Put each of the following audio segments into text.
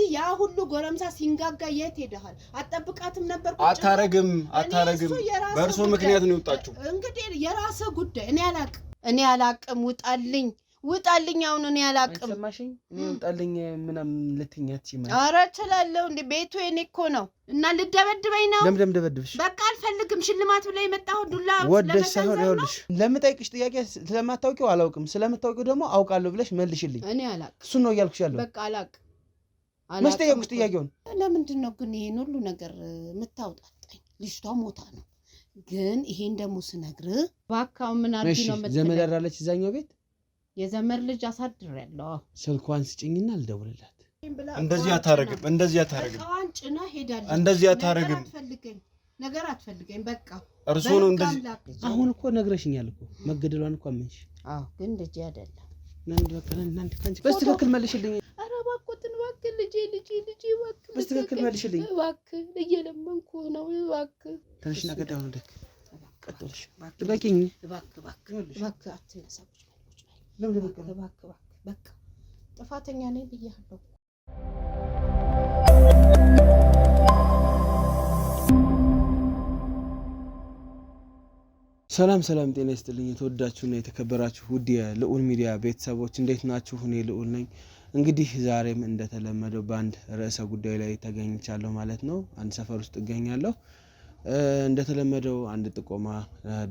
ስለዚህ ያ ሁሉ ጎረምሳ ሲንጋጋ የት ሄደሃል አጠብቃትም ነበር አታረግም በእርሶ ምክንያት ነው የወጣችሁ እንግዲህ የራስ ጉዳይ እኔ አላቅም ውጣልኝ አሁን እኔ አላቅም ሰማሽኝ እኔ ውጣልኝ ምንም ልትኛት ይማል አረ እችላለሁ እንዴ ቤቱ የኔ እኮ ነው እና ልደበድበኝ ነው ለምን ደበድብሽ በቃ አልፈልግም ሽልማት ብለህ የመጣው ዱላ ወደሽ ሳይሆን ይኸውልሽ ለምጠይቅሽ ጥያቄ ስለማታውቂው አላውቅም ስለምታውቂው ደግሞ አውቃለሁ ብለሽ መልሽልኝ እኔ አላቅም እሱ ነው ያልኩሽ ያለው በቃ አላቅም መስጠየቅሽ ጥያቄውን ለምንድን ነው ግን ይሄን ሁሉ ነገር የምታውጣጣኝ ልጅቷ ሞታ ነው ግን ይሄን ደግሞ ስነግርህ ባካው ምን አርጊ ነው መጥተህ ዘመድ አራለች እዛኛው ቤት የዘመር ልጅ አሳድሬያለሁ ስልኳን ስጭኝና ልደውልላት እንደዚህ አታረግም ታንጭና ሄዳለች እንደዚህ አታረግም ነገር አትፈልገኝ በቃ እርሱ ነው እንደዚህ አሁን እኮ ነግረሽኛል እኮ መገደሏን እኮ አመንሽ ግን ልጅ አይደለም ነን በቃ ካንቺ በስትክክል መልሽልኝ ኧረ እባክህ ልጄ እባክህ በስትክክል መልሽልኝ እባክህ እየለመንኩ ነው እባክህ ተነሽና ገዳውን ደክ ቀጥልሽ ልበቂኝ እባክህ አትነሳብኝ እባክህ በቃ ጥፋተኛ ነኝ ብያለሁ ሰላም ጤና ይስጥልኝ የተወዳችሁና የተከበራችሁ ውድ የልዑል ሚዲያ ቤተሰቦች እንዴት ናችሁ እኔ ልዑል ነኝ እንግዲህ ዛሬም እንደተለመደው በአንድ ርዕሰ ጉዳይ ላይ ተገኝቻለሁ ማለት ነው አንድ ሰፈር ውስጥ እገኛለሁ እንደተለመደው አንድ ጥቆማ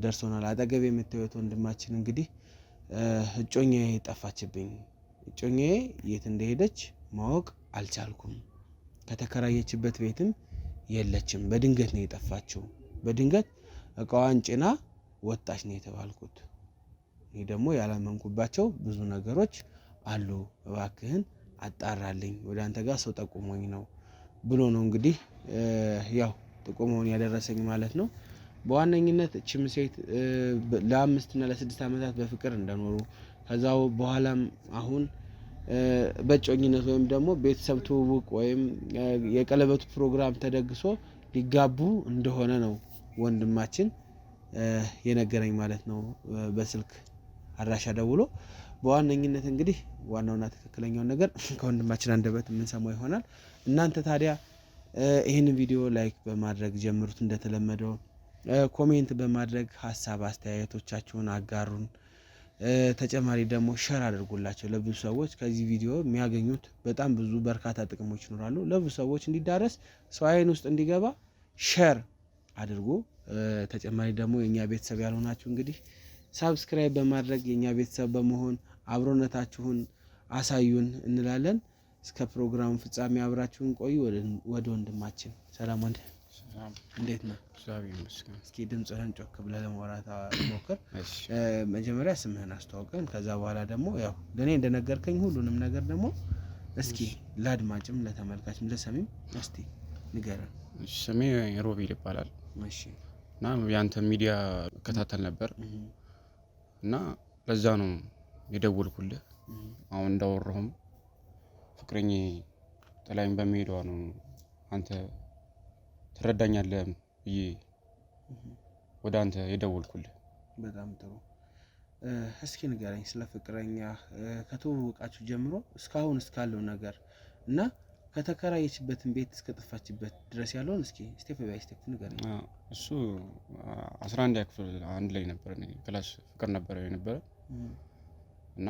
ደርሶናል አጠገብ የምታዩት ወንድማችን እንግዲህ እጮኛዬ ጠፋችብኝ እጮኛዬ የት እንደሄደች ማወቅ አልቻልኩም ከተከራየችበት ቤትም የለችም በድንገት ነው የጠፋችው በድንገት እቃዋን ጭና ወጣች ነው የተባልኩት እኔ ደግሞ ያላመንኩባቸው ብዙ ነገሮች አሉ እባክህን አጣራልኝ ወደ አንተ ጋር ሰው ጠቁሞኝ ነው ብሎ ነው እንግዲህ ያው ጥቆማውን ያደረሰኝ ማለት ነው በዋነኝነት እቺም ሴት ለ5 እና ለ6 አመታት በፍቅር እንደኖሩ ከዛው በኋላም አሁን በጮኝነት ወይም ደግሞ ቤተሰብ ትውውቅ ወይም የቀለበቱ ፕሮግራም ተደግሶ ሊጋቡ እንደሆነ ነው ወንድማችን የነገረኝ ማለት ነው በስልክ አድራሻ ደውሎ በዋነኝነት እንግዲህ ዋናውና ትክክለኛው ነገር ከወንድማችን አንደበት ምን ሰማው ይሆናል እናንተ ታዲያ ይሄን ቪዲዮ ላይክ በማድረግ ጀምሩት እንደተለመደው ኮሜንት በማድረግ ሐሳብ አስተያየቶቻችሁን አጋሩን ተጨማሪ ደግሞ ሼር አድርጉላቸው ለብዙ ሰዎች ከዚህ ቪዲዮ የሚያገኙት በጣም ብዙ በርካታ ጥቅሞች ይኖራሉ ለብዙ ሰዎች እንዲዳረስ ሰው አይን ውስጥ እንዲገባ ሼር አድርጉ ተጨማሪ ደግሞ የኛ ቤተሰብ ያልሆናችሁ እንግዲህ ሰብስክራይብ በማድረግ የኛ ቤተሰብ በመሆን አብሮነታችሁን አሳዩን እንላለን እስከ ፕሮግራሙ ፍጻሜ አብራችሁን ቆዩ ወደ ወንድማችን ሰላም ወንድ እንዴት ነው እግዚአብሔር ይመስገን እስኪ ድምጽህን ጮክ ብለህ ለማውራት ሞክር መጀመሪያ ስምህን አስተዋውቀን ከዛ በኋላ ደግሞ ያው ለኔ እንደነገርከኝ ሁሉንም ነገር ደግሞ እስኪ ለአድማጭም ለተመልካችም ለሰሚም እስቲ ንገረን ስሜ ሮቤል ይባላል እሺ እና ያንተ ሚዲያ ከታተል ነበር እና ለዛ ነው የደወልኩልህ አሁን እንዳወራሁም ፍቅረኛ ጥላኝ በመሄዷ ነው አንተ ትረዳኛለህ ብዬ ወደ አንተ የደወልኩልህ በጣም ጥሩ እስኪ ንገረኝ ስለ ፍቅረኛ ከተዋወቃችሁ ጀምሮ እስካሁን እስካለው ነገር እና ከተከራየችበትን ቤት እስከጠፋችበት ድረስ ያለውን እስኪ ስቴፕ ባይ ስቴፕ ንገረኝ እሱ 11 ክፍል አንድ ላይ ነበር ክላስ ፍቅር ነበር የነበረ እና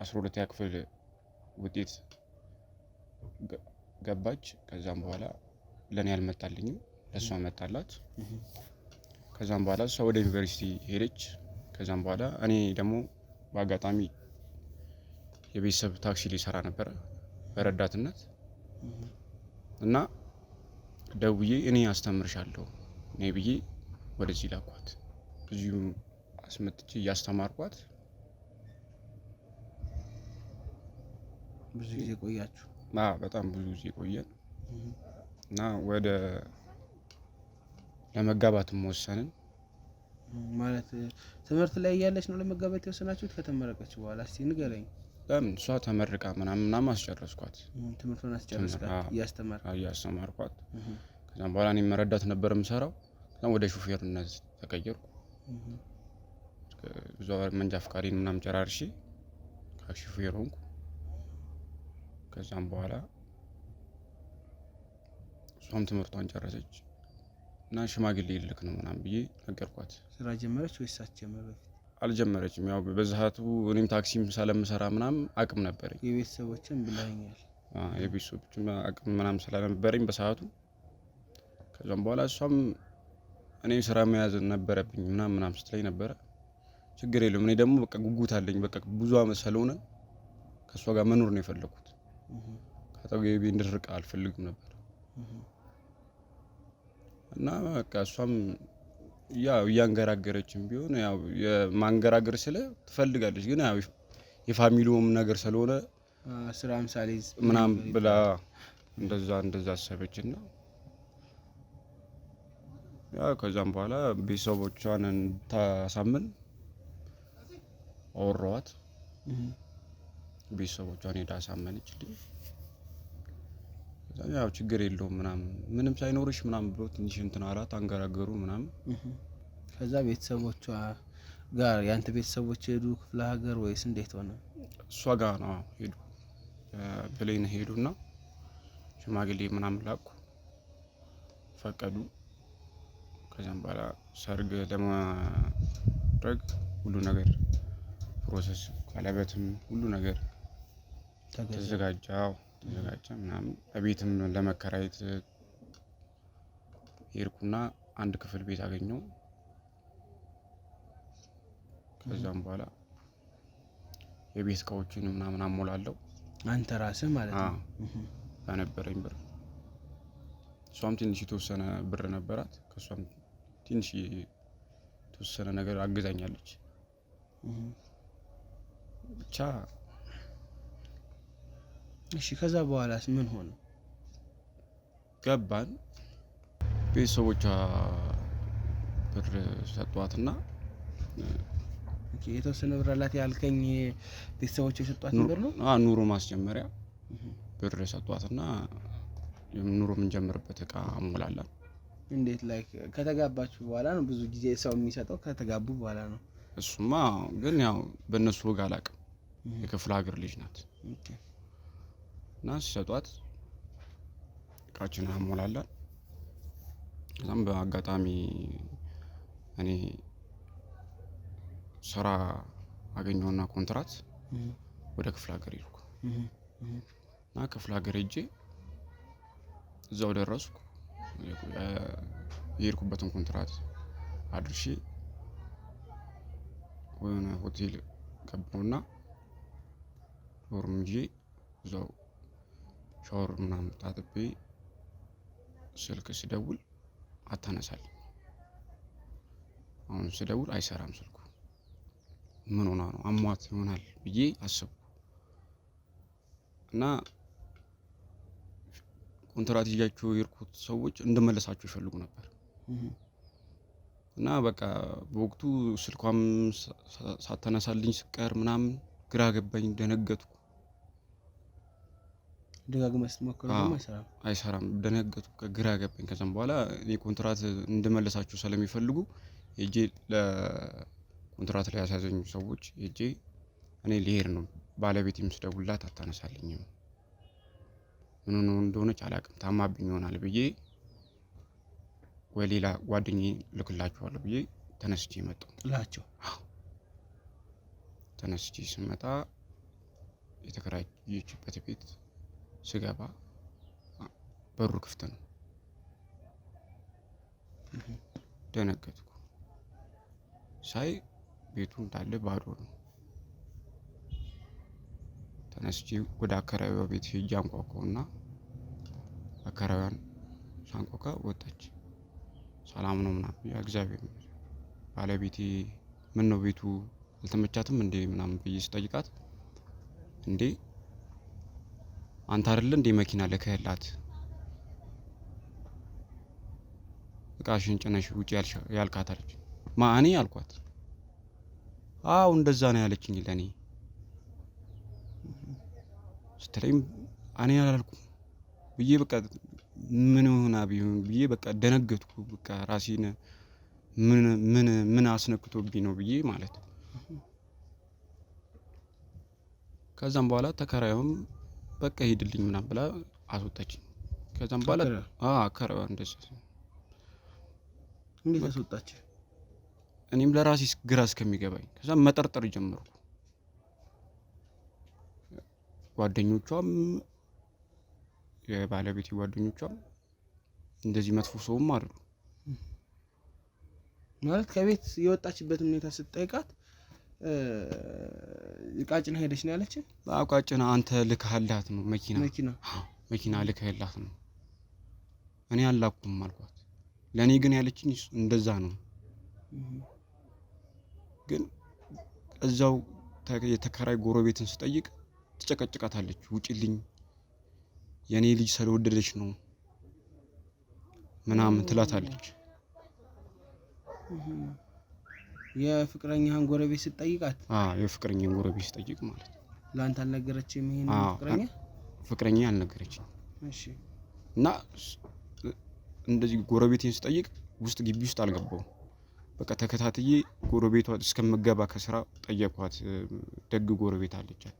12 ክፍል ውጤት ገባች ከዛም በኋላ ለኔ ያልመጣልኝም ለሷ መጣላት ከዛም በኋላ እሷ ወደ ዩኒቨርሲቲ ሄደች ከዛም በኋላ እኔ ደግሞ በአጋጣሚ የቤተሰብ ታክሲ ላይ ሰራ ነበር በረዳትነት እና ደውዬ እኔ አስተምርሻለሁ ነይ ብዬ ወደዚህ ላኳት እዚሁ አስመጥቼ ያስተማርኳት ብዙ ጊዜ ቆያችሁ በጣም ብዙ ጊዜ ቆየን እና ወደ ለመጋባት ወሰንን ማለት ትምህርት ላይ ያለች ነው ለመጋባት የወሰናችሁት ከተመረቀች በኋላ እስቲ ንገረኝ ለምን እሷ ተመርቃ ምናምን አስጨረስኳት ትምህርቱን አስጨረስካት እያስተማርኳት ከዛም በኋላ እኔ መረዳት ነበር የምሰራው ከዛም ወደ ሹፌርነት ተቀየርኩ ብዙ መንጃ ፍቃዴን ምናምን ጨራርሼ ከሹፌር ሆንኩ ከዛም በኋላ እሷም ትምህርቷን ጨረሰች እና ሽማግሌ ልክ ነው ምናምን ብዬ ነገርኳት። ስራ ጀመረች ወይስ አትጀምር? አልጀመረችም። ያው በዛቱ እኔም ታክሲም ስለምሰራ ምናምን አቅም ነበረኝ። የቤተሰቦችን ብላኛል። የቤተሰቦችን አቅም ምናምን ስለነበረኝ በሰዓቱ። ከዛም በኋላ እሷም እኔ ስራ መያዝ ነበረብኝ ምናምን ስትለኝ ነበረ። ችግር የለውም እኔ ደግሞ በቃ ጉጉት አለኝ። በቃ ብዙ አመት ስለሆነ ከሷ ጋር መኖር ነው የፈለኩት። ከአጠገቤ እንድትርቅ አልፈልግም ነበር እና በቃ እሷም ያው እያንገራገረችም ቢሆን ያው የማንገራገር ስለ ትፈልጋለች፣ ግን ያው የፋሚሊውም ነገር ስለሆነ ስራ ምሳሌ ምናምን ብላ እንደዛ አሰበችና ያው ከዛም በኋላ ቤተሰቦቿን ታሳምን አወራኋት። ቤተሰቦቿን ሄዳ አሳመነችልኝ። ያው ችግር የለውም ምንም ሳይኖርሽ ምናምን ብሎ ትንሽ እንትን አላት፣ አንገራገሩ ምናምን። ከዛ ቤተሰቦቿ ጋር ያንተ ቤተሰቦች ሄዱ ክፍለ ሀገር ወይስ እንዴት ሆነ? እሷ ጋር ነው ሄዱ። ፕሌን ሄዱና ሽማግሌ ምናምን ላኩ፣ ፈቀዱ። ከዛም በኋላ ሰርግ ለማድረግ ሁሉ ነገር ፕሮሰስ፣ ቀለበትም ሁሉ ነገር ተዘጋጀ ምናምን። ቤትም ለመከራየት ሄድኩና አንድ ክፍል ቤት አገኘው። ከዛም በኋላ የቤት እቃዎችን ምናምን አሞላለሁ። አንተ ራስህ ማለት ነው? በነበረኝ ብር። እሷም ትንሽ የተወሰነ ብር ነበራት፣ ከሷም ትንሽ የተወሰነ ነገር አግዛኛለች። ብቻ እሺ። ከዛ በኋላስ ምን ሆነ? ገባን። ቤተሰቦቿ ብር ሰጧትና የተወሰነ ብር አላት ያልከኝ ቤተሰቦቿ የሰጧት ብር ነው? ኑሮ ማስጀመሪያ ብር ሰጧትና ኑሮ የምንጀምርበት እቃ አሞላለን። እንዴት ላይ ከተጋባችሁ በኋላ ነው? ብዙ ጊዜ ሰው የሚሰጠው ከተጋቡ በኋላ ነው። እሱማ ግን ያው በእነሱ ወግ አላውቅም። የክፍለ ሀገር ልጅ ናት እና ሲሰጧት እቃችንን አሞላለን። ከዛም በአጋጣሚ እኔ ስራ አገኘውና ኮንትራት ወደ ክፍለ ሀገር ሄድኩ እና ክፍለ ሀገር ሄጄ እዛው ደረስኩ። የሄድኩበትን ኮንትራት አድርሼ ወይኔ ሆቴል ገባውና ዶርም ይዤ እዛው ሻወር ምናምን ታጥቤ ስልክ ስደውል አታነሳልኝ። አሁን ስደውል አይሰራም ስልኩ። ምን ሆና ነው? አሟት ይሆናል ብዬ አሰብኩ እና ኮንትራት ይያቸው የርኩት ሰዎች እንደመለሳቸው ይፈልጉ ነበር እና በቃ በወቅቱ ስልኳም ሳታነሳልኝ ስቀር ምናምን ግራ ገባኝ፣ ደነገጥኩ። ደጋግመህ ስትሞክረው አይሰራም፣ ደነገጥኩ፣ ግራ ገባኝ። ከዛም በኋላ እኔ ኮንትራት እንደመለሳቸው ስለሚፈልጉ ሄጄ ለኮንትራት ላይ ያሳዘኙ ሰዎች ሄጄ እኔ ልሄድ ነው፣ ባለቤቴም ስደውልላት አታነሳልኝም፣ ምን እንደሆነች አላውቅም፣ ታማብኝ ይሆናል ብዬ ወይ ሌላ ጓደኛዬ ልክላቸዋለሁ ብዬ ተነስቼ መጣሁ ላቸው። ተነስቼ ስመጣ የተከራየችበት ቤት ስገባ በሩ ክፍት ነው። ደነገጥኩ። ሳይ ቤቱ እንዳለ ባዶ ነው። ተነስቼ ወደ አከራዩዋ ቤት ሄጄ አንኳኳውና አከራዩዋን ሳንኳኳ ወጣች። ሰላም ነው ምናምን፣ ያ እግዚአብሔር ባለቤቴ ምን ነው ቤቱ አልተመቻትም እንዴ ምናምን ብዬ ስጠይቃት እንዴ አንተ አይደለ እንዴ መኪና ልከህላት እቃሽን ጭነሽ ውጪ ያልካት አለች። ማኔ አልኳት። አው እንደዛ ነው ያለችኝ ለኔ ስትለኝ እኔ አላልኩም ብዬ በቃ ምን ሆና ቢሆን ብዬ በቃ ደነገጥኩ። በቃ ራሴን ምን አስነክቶብኝ ነው ብዬ ማለት። ከዛም በኋላ ተከራዩም በቃ ሄድልኝ ምናምን ብላ አስወጣችኝ ከዛም በኋላ አከራዋ እንደዚህ እንዴት አስወጣች? እኔም ለራሴ ግራ እስከሚገባኝ ከዛም መጠርጠር ጀመርኩ። ጓደኞቿም የባለቤቴ ጓደኞቿም እንደዚህ መጥፎ ሰውም አይደሉ ማለት ከቤት የወጣችበትን ሁኔታ ስትጠይቃት ቃጭና ሄደች ነው ያለች። ቃጭና አንተ ልከህላት ነው መኪና ልከህላት ነው እኔ አላኩም አልኳት። ለኔ ግን ያለችኝ እንደዛ ነው። ግን እዛው የተከራይ ጎረቤትን ስጠይቅ ትጨቀጭቃታለች። ውጪልኝ የኔ ልጅ ስለወደደች ነው ምናምን ትላታለች። የፍቅረኛህን ጎረቤት ስትጠይቃት? የፍቅረኛን ጎረቤት ስጠይቅ ማለት ነው። ላንተ አልነገረችም? ይሄን ፍቅረኛ አልነገረችኝ። እሺ። እና እንደዚህ ጎረቤቴን ስጠይቅ ውስጥ ግቢ ውስጥ አልገባው። በቃ ተከታትዬ ጎረቤቷ እስከምገባ ከስራ ጠየኳት። ደግ ጎረቤት አለቻት።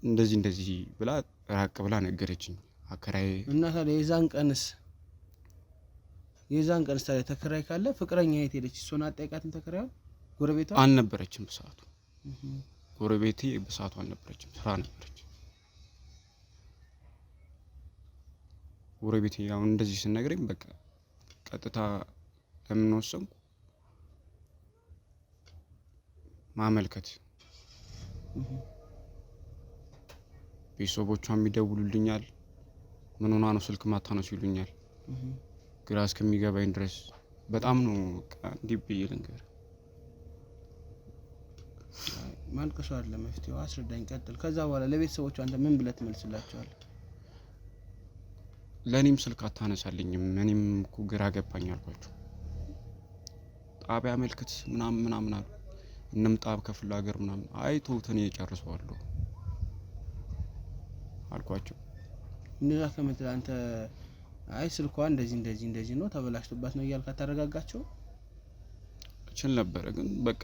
እንደዚህ ብላ ራቅ ብላ ነገረችኝ። አከራይ እና ታዲያ የዛን ቀንስ ታዲያ ተከራይ ካለ ፍቅረኛ የት ሄደች? እሷን አጠይቃትም? ተከራዩ ጎረቤቷ አልነበረችም በሰዓቱ። ጎረቤቴ በሰዓቱ አልነበረችም፣ ስራ ነበረች። ጎረቤቴ ያው እንደዚህ ሲነግረኝ በቃ ቀጥታ ለምን ወሰንኩ ማመልከት። ቤተሰቦቿም ይደውሉልኛል። ምን ሆና ነው ስልክ ማታነሱ ይሉኛል። ግራ እስከሚገባኝ ድረስ በጣም ነው እንዲህ ብዬ ልንገር። ማልቀሱ አይደለ መፍትሄው። አስረዳኝ፣ ቀጥል። ከዛ በኋላ ለቤተሰቦቿ አንተ ምን ብለህ ትመልስላቸዋለህ? ለኔም ስልክ አታነሳልኝም። እኔም እኮ ግራ ገባኝ አልኳቸው። ጣቢያ መልክት ምናምን አሉ። እንምጣ ከፍለ ሀገር ምናምን። አይ ተውት እኔ እጨርሰዋለሁ አልኳቸው። እንደዛ ከምትል አንተ አይ ስልኳ እንደዚህ ነው ተበላሽቶባት ነው እያልክ አታረጋጋቸው? እችል ነበር ግን በቃ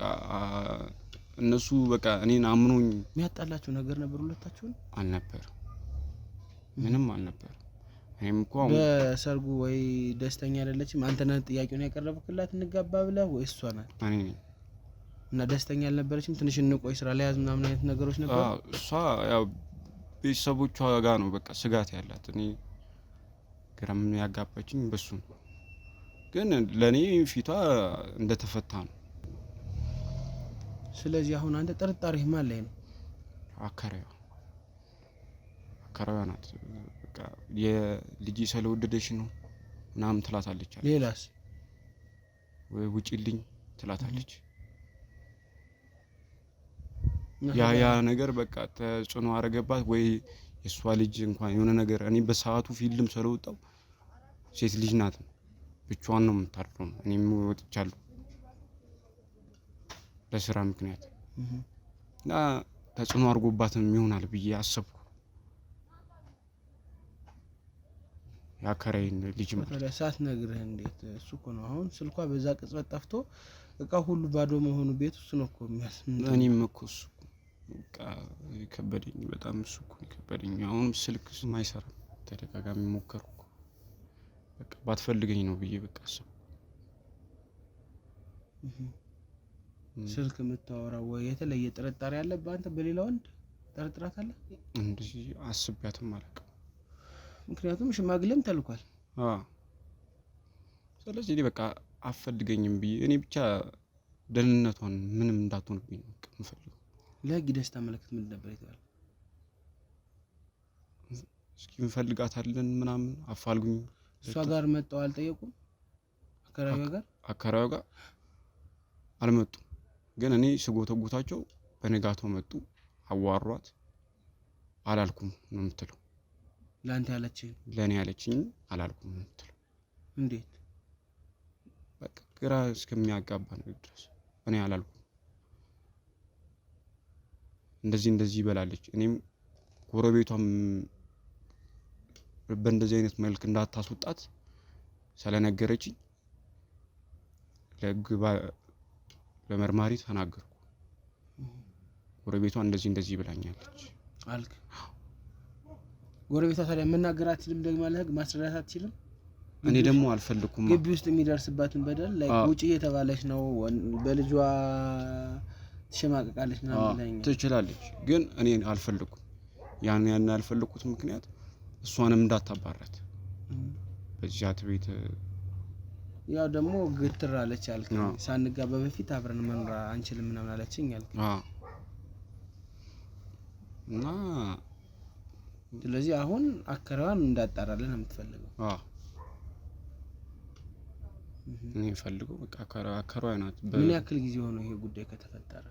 እነሱ በቃ እኔን አምኖኝ። የሚያጣላችሁ ነገር ነበር ሁለታችሁ? አልነበር፣ ምንም አልነበር። እኔም እኮ በሰርጉ ወይ ደስተኛ አይደለችም? አንተ ነህ ጥያቄውን ያቀረብክላት እንጋባ ብለህ ወይ እሷ ናት? እኔ ነኝ። እና ደስተኛ አልነበረችም? ትንሽ እንቆይ ስራ ላይ ያዝ ምናምን አይነት ነገሮች ነበር? እሷ ያው ቤተሰቦቿ ጋር ነው በቃ ስጋት ያላት። እኔ ግራም ያጋባችኝ በሱ ነው። ግን ለኔ ፊቷ እንደተፈታ ነው። ስለዚህ አሁን አንተ ጥርጣሬህ ማን ላይ ነው? አከራዋ ናት። በቃ የልጅ ስለወደደሽ ነው ምናምን ትላታለች። ሌላስ? ወይ ውጪልኝ ትላታለች። ያ ነገር በቃ ተጽዕኖ አረገባት። ወይ የሷ ልጅ እንኳን የሆነ ነገር እኔ በሰዓቱ ፊልም ስለወጣው ሴት ልጅ ናት ብቻዋን ነው የምታርፈው። እኔም ወጥቻለሁ ለስራ ምክንያት እና ተጽዕኖ አድርጎባትም ይሆናል ብዬ አሰብኩ። ያከራይን ልጅ ማለት ለሳት ነግረህ እንዴት? እሱ እኮ ነው አሁን ስልኳ በዛ ቅጽበት ጠፍቶ እቃ ሁሉ ባዶ መሆኑ ቤት ውስጥ ነው እኮ የሚያስምጥ። እኔም እኮ እሱ በቃ ከበደኝ በጣም። እሱ እኮ ከበደኝ። አሁን ስልክ ማይሰራ ተደጋጋሚ ሞከርኩ። በቃ ባትፈልገኝ ነው ብዬ በቃ አሰብኩ። ስልክ የምታወራው ወይ የተለየ ጥርጣሬ አለብህ አንተ? በሌላ ወንድ ጠርጥራታለህ? እንደዚህ አስቤያትም አላውቅም። ምክንያቱም ሽማግሌም ተልኳል። ስለዚህ እኔ በቃ አትፈልገኝም ብዬ እኔ ብቻ ደህንነቷን ምንም እንዳትሆንብኝ ነው የምፈልገው። ለህግ ደስታ መልእክት ምን ነበር ይላል? እስኪ እንፈልጋታለን ምናምን አፋልጉኝ። እሷ ጋር መጣው አልጠየቁም? አከራዩ ጋር አልመጡም። ግን እኔ ስጎተጉታቸው በነጋታው መጡ። አዋሯት። አላልኩም ነው የምትለው። ላንተ ያለችኝ? ለኔ ያለችኝ አላልኩም ነው የምትለው። እንዴት? በቃ ግራ እስከሚያጋባ ነው ድረስ እኔ አላልኩም። እንደዚህ ይበላለች። እኔም ጎረቤቷም በእንደዚህ አይነት መልክ እንዳታስወጣት ስለነገረችኝ ለመርማሪ ተናገርኩ። ጎረቤቷ እንደዚህ ብላኛለች አልክ? ጎረቤቷ ታዲያ መናገር አትችልም ደግሞ ለህግ ማስረዳት አትችልም እኔ ደግሞ አልፈልኩም ግቢ ውስጥ የሚደርስባትን በደል ላይ ውጪ እየተባለች ነው በልጇ ተሸማቀቃለች ነው ማለት ትችላለች ግን እኔ አልፈልኩም ያን ያልፈልኩት ምክንያት እሷንም እንዳታባራት በጃት ቤት ያው ደግሞ ግትራለች አልከኝ ሳንጋባ በፊት አብረን መኖር አንችልም ምናምን አለችኝ አልከኝ እና ስለዚህ አሁን አከራዋን እንዳጣራለን የምትፈልገው እኔ ፈልገው በቃ አከራዋ ናት ምን ያክል ጊዜ ሆኖ ይሄ ጉዳይ ከተፈጠረ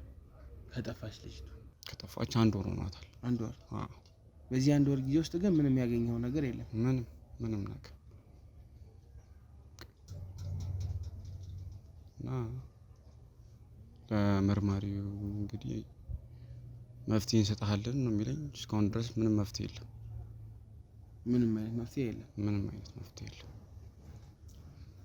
ከጠፋች ልጅቱ ከጠፋች አንድ ወር ሆኗታል አንድ ወር በዚህ አንድ ወር ጊዜ ውስጥ ግን ምንም ያገኘው ነገር የለም ምንም ነገር ለመርማሪው እንግዲህ መፍትሄ እንሰጣለን ነው የሚለኝ እስካሁን ድረስ ምንም መፍትሄ የለም ምንም አይነት መፍትሄ የለም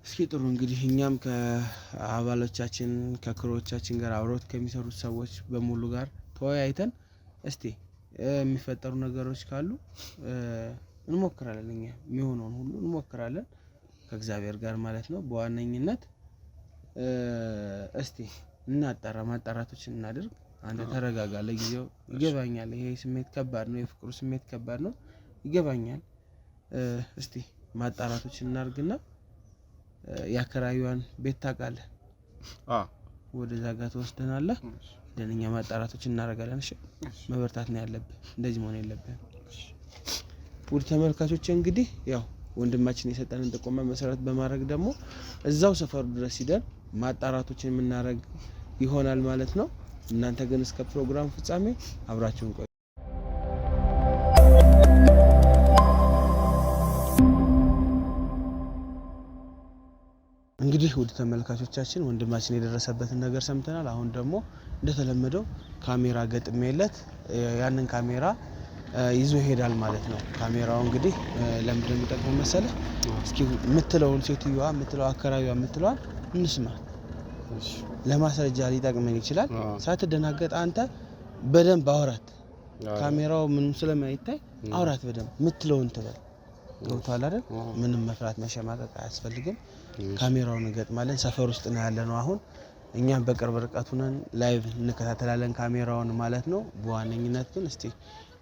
እስኪ ጥሩ እንግዲህ እኛም ከአባሎቻችን ከክሮቻችን ጋር አብሮት ከሚሰሩት ሰዎች በሙሉ ጋር ተወያይተን እስቲ የሚፈጠሩ ነገሮች ካሉ እንሞክራለን እኛ የሚሆነውን ሁሉ እንሞክራለን ከእግዚአብሔር ጋር ማለት ነው በዋነኝነት እስቲ ማጣራቶችን እናድርግ አንተ ተረጋጋ ለጊዜው ይገባኛል ይሄ ስሜት ከባድ ነው የፍቅሩ ስሜት ከባድ ነው ይገባኛል እስቲ ማጣራቶችን እናድርግና ያከራዩን ቤት ታውቃለህ ወደዛ ጋር ተወስደናል ደንኛ ማጣራቶችን እናደርጋለን እሺ መበርታት ነው ያለብህ እንደዚህ መሆን የለብህም ውድ ተመልካቾች እንግዲህ ያው ወንድማችን የሰጠንን ጥቆማ መሰረት በማድረግ ደግሞ እዛው ሰፈሩ ድረስ ሂደን ማጣራቶችን የምናደርግ ይሆናል ማለት ነው እናንተ ግን እስከ ፕሮግራም ፍጻሜ አብራችሁን ቆዩ እንግዲህ ውድ ተመልካቾቻችን ወንድማችን የደረሰበትን ነገር ሰምተናል አሁን ደግሞ እንደተለመደው ካሜራ ገጥሜለት ያንን ካሜራ ይዞ ይሄዳል ማለት ነው ካሜራው እንግዲህ ለምንድነው የሚጠቅመው መሰለህ እስኪ የምትለውን ሴትዮዋ የምትለው አከራዩዋ የምትለዋን እንስማ ለማስረጃ ሊጠቅመን ይችላል ሳትደናገጥ አንተ በደንብ አውራት ካሜራው ምንም ስለማይታይ አውራት በደንብ የምትለውን ትበል ገብቷል አይደል ምንም መፍራት መሸማቀቅ አያስፈልግም ካሜራውን እንገጥማለን ሰፈር ውስጥ ነው ያለነው አሁን እኛም በቅርብ ርቀት ሆነን ላይቭ እንከታተላለን ካሜራውን ማለት ነው በዋነኝነት ግን እስቲ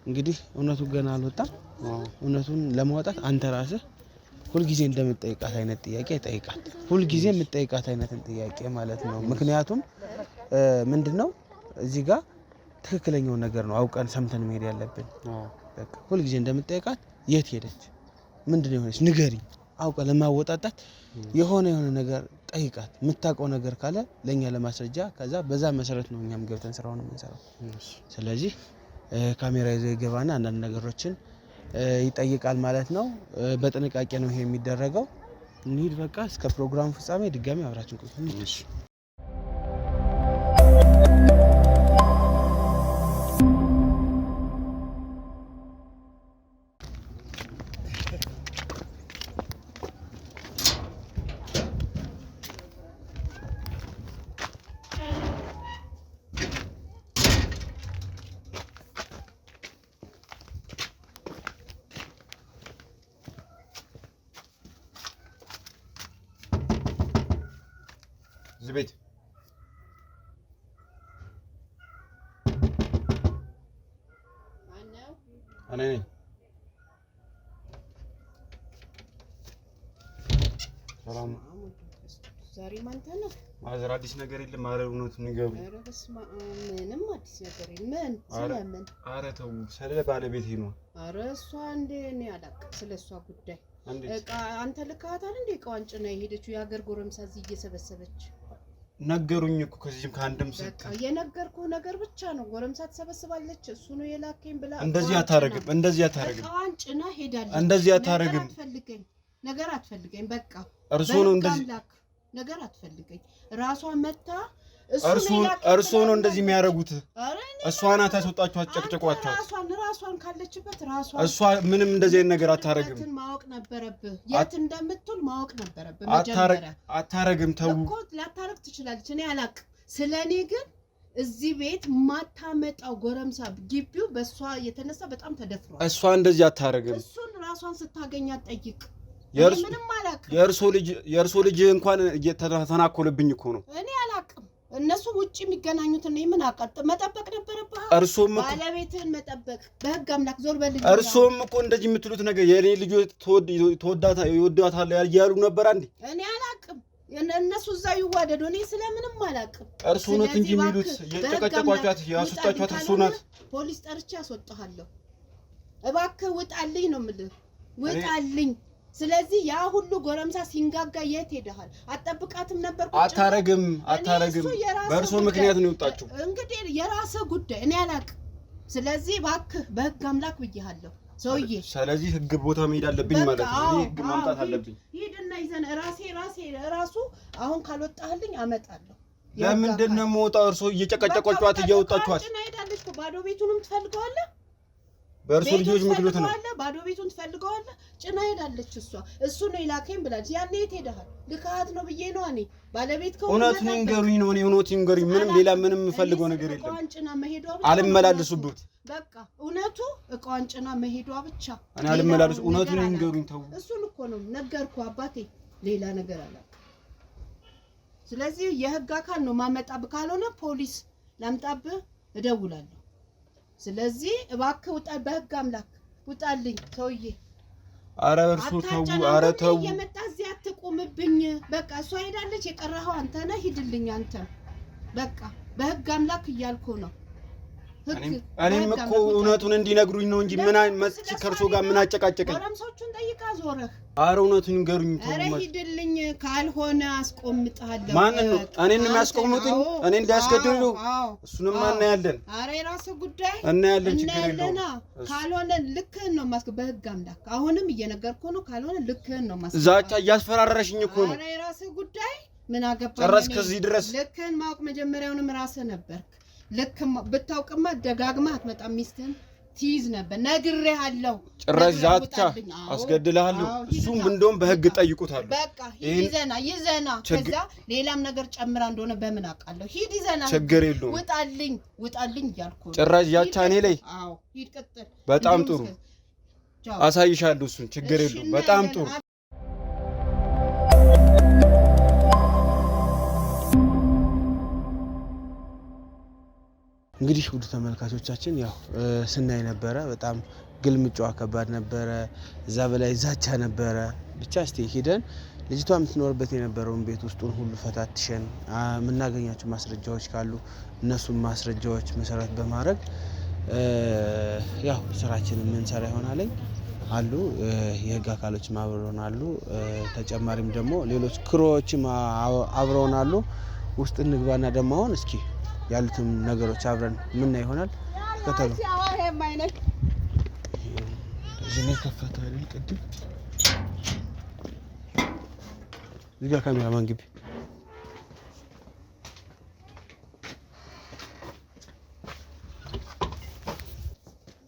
እንግዲህ እውነቱ ገና አልወጣም እውነቱን ለማውጣት አንተ ራስህ ሁሉ ጊዜ እንደምትጠይቃት አይነት ጥያቄ ጠይቃት ሁሉ ጊዜ የምትጠይቃት አይነት ጥያቄ ማለት ነው ምክንያቱም ምንድነው እዚህ ጋር ትክክለኛው ነገር ነው አውቀን ሰምተን መሄድ ያለብን በቃ ሁሉ ጊዜ እንደምትጠይቃት የት ሄደች ምንድነው ሆነች ንገሪ አውቀ ለማወጣጣት የሆነ ነገር ጠይቃት የምታውቀው ነገር ካለ ለኛ ለማስረጃ ከዛ በዛ መሰረት ነው እኛም ገብተን ስራውን የምንሰራው ስለዚህ ካሜራ ይዞ ይገባና አንዳንድ ነገሮችን ይጠይቃል ማለት ነው በጥንቃቄ ነው ይሄ የሚደረገው እንሂድ በቃ እስከ ፕሮግራም ፍጻሜ ድጋሚ አብራችን ቆዩ زبيت انا سلام ዛሬ ማንተ ነው ማዘር አዲስ ነገር የለም ማለት ነው ንገሩ ኧረ በስመ አብ ምንም አዲስ ነገር የለም ስለምን ኧረ ተው ስለ ባለቤቴ ነው ኧረ እሷ እንደ እኔ አላውቅም ስለሷ ጉዳይ እቃ አንተ ልካታል እንደ እቃዋን ጭና የሄደችው የሀገር ጎረምሳ እዚህ እየሰበሰበች ነገሩኝ እኮ ከዚህም ከአንድም በቃ የነገርኩህ ነገር ብቻ ነው ጎረምሳ ተሰበስባለች እሱ ነው የላከኝ ብላ እንደዚህ አታረግም እቃዋን ጭና ሄዳለች እንደዚህ አታረግም ነገር አትፈልገኝ በቃ እርሱ ነው እንደዚህ ነገር አትፈልገኝ ራሷ መታ እርሱ ነው እንደዚህ የሚያረጉት እሷ ናት ያስወጣችሁ አጨቅጨቋቸው ራሷን ካለችበት እሷ ምንም እንደዚህ ነገር አታረግም ማወቅ ነበረብህ የት እንደምትል ማወቅ ነበረብህ መጀመሪያ አታረግም ተው እኮ ላታረግ ትችላለች እኔ አላቅ ስለኔ ግን እዚህ ቤት ማታመጣው ጎረምሳ ግቢው በሷ የተነሳ በጣም ተደፍሯል። እሷ እንደዚህ አታረግም። እሱን ራሷን ስታገኛት ጠይቅ። ምንም አላውቅም። የእርሶ ልጅ እንኳን ተናኮለብኝ እኮ ነው። እኔ አላውቅም። እነሱ ውጪ የሚገናኙት ነው። ምን አቀጥ መጠበቅ ነበረብህ። እርሶም ባለቤትህን መጠበቅ በህግ አምላክ ዞር በልኝ። እርሶም እኮ እንደዚህ የምትሉት ነገር የኔ ልጅ ይወዳታል ያሉ ነበር አንዴ። እኔ አላውቅም። እነሱ እዛ ይዋደዱ። እኔ ስለምንም አላውቅም። እርሶ ነው እንጂ የሚሉት የጨቀጨቋቻት ያስወጣቻት እርሶ ናት። ፖሊስ ጠርቼ አስወጣሃለሁ። እባክህ ውጣልኝ ነው የምልህ። ውጣልኝ። ስለዚህ ያ ሁሉ ጎረምሳ ሲንጋጋ የት ሄደሃል? አጠብቃትም ነበር። አታረግም። በእርሶ ምክንያት ነው የወጣችው። እንግዲህ የራስህ ጉዳይ። እኔ አላውቅም። ስለዚህ እባክህ በህግ አምላክ ብዬሃለሁ ሰውዬ። ስለዚህ ህግ ቦታ መሄድ አለብኝ ማለት ነው። እኔ ህግ ማምጣት አለብኝ። ሂድና ይዘን ራሴ አሁን ካልወጣህልኝ አመጣለሁ። ለምንድን ነው የምወጣው? እርሶ እየጨቀጨቋቻት እየወጣችኋት። ጭና ሄዳለች እኮ ባዶ ቤቱንም ትፈልገዋለህ። በእርሶ ልጆች ምክንያት ነው። ባዶ ቤቱን ትፈልገዋለህ። ጭና ሄዳለች እሱ ነው ይላከኝ ብላለች። ያኔ የት ሄደሃል? ልካት ነው ብዬ ነው እኔ ባለቤት ከሆነ እውነቱን ይንገሩኝ ነው። እኔ እውነቱን ይንገሩኝ። ምንም ሌላ ምንም የምፈልገው ነገር የለም። እቃዋን ጭና መሄዷ ብቻ አልመላለሱበት። በቃ እውነቱ እቃዋን ጭና መሄዷ ብቻ። እኔ አልመላለሱ። እውነቱን ይንገሩኝ። ተው። እሱን እኮ ነው ነገርኩህ አባቴ። ሌላ ነገር አላውቅም። ስለዚህ የህግ አካል ነው ማመጣብህ። ካልሆነ ፖሊስ ላምጣብህ እደውላለሁ። ስለዚህ እባክህ ውጣ፣ በህግ አምላክ ውጣልኝ ሰውዬ። አረ እርሱ ተው። አረ ተው። እየመጣ እዚህ አትቆምብኝ። በቃ እሷ ሄዳለች። የቀረኸው አንተ ነህ። ሂድልኝ አንተ። በቃ በህግ አምላክ እያልኩ ነው። እኔም እኮ እውነቱን እንዲነግሩኝ ነው እንጂ ምን መጥቼ ከእርሶ ጋር ምን አጨቃጨቀኝ? ጎረምሶቹን ጠይቃ ዞረህ። አረ እውነቱን ይንገሩኝ። ተው። አረ ሂድልኝ፣ ካልሆነ አስቆምጣለሁ። ማን ነው እኔን የሚያስቆሙትኝ? እኔ እንዲያስገድሉ? እሱንም እናያለን። አረ የራስህ ጉዳይ እናያለን። ችግር የለውም። ካልሆነ ልክህን ነው በህግ አምላክ አሁንም እየነገርኩህ ነው። ካልሆነ ልክህን ነው ማስቆም። ዛቻ እያስፈራረሽኝ እኮ ነው። አረ የራስህ ጉዳይ ምን አገባኝ? ጨረስ ከዚህ ድረስ ልክህን ማወቅ መጀመሪያውንም ራስህ ነበርክ። ልክ ብታውቅማ ደጋግማ አትመጣም። ሚስትህን ትይዝ ነበር። ነግሬሃለሁ። ጭራሽ ዛቻ አስገድልሃለሁ። እሱም እንደውም በህግ ጠይቁታለሁ። በቃ ይዘና ከዛ ሌላም ነገር ጨምራ እንደሆነ በምን አውቃለሁ? ሂድ ይዘና። ችግር የለውም። ውጣልኝ እያልኩ ነው። ጭራሽ ዛቻ እኔ ላይ? አዎ ሂድ ቀጥል። በጣም ጥሩ አሳይሻለሁ። እሱን ችግር የለውም። በጣም ጥሩ። እንግዲህ ውድ ተመልካቾቻችን ያው ስናይ ነበረ። በጣም ግልምጫዋ ከባድ ነበረ። እዛ በላይ ዛቻ ነበረ። ብቻ እስቲ ሄደን ልጅቷ የምትኖርበት የነበረውን ቤት ውስጡን ሁሉ ፈታትሸን የምናገኛቸው ማስረጃዎች ካሉ እነሱን ማስረጃዎች መሰረት በማድረግ ያው ስራችንን የምንሰራ ይሆናል። አሉ የህግ አካሎች አብረውን አሉ። ተጨማሪም ደግሞ ሌሎች ክሮዎችም አብረውን አሉ። ውስጥ እንግባና ደግሞ አሁን እስኪ ያሉትን ነገሮች አብረን ምን ይሆናል። ተከተሉ። እዚህ ነው ከፈተው አይደል? ቅድም እዚህ ጋር ካሜራማን ግቢ።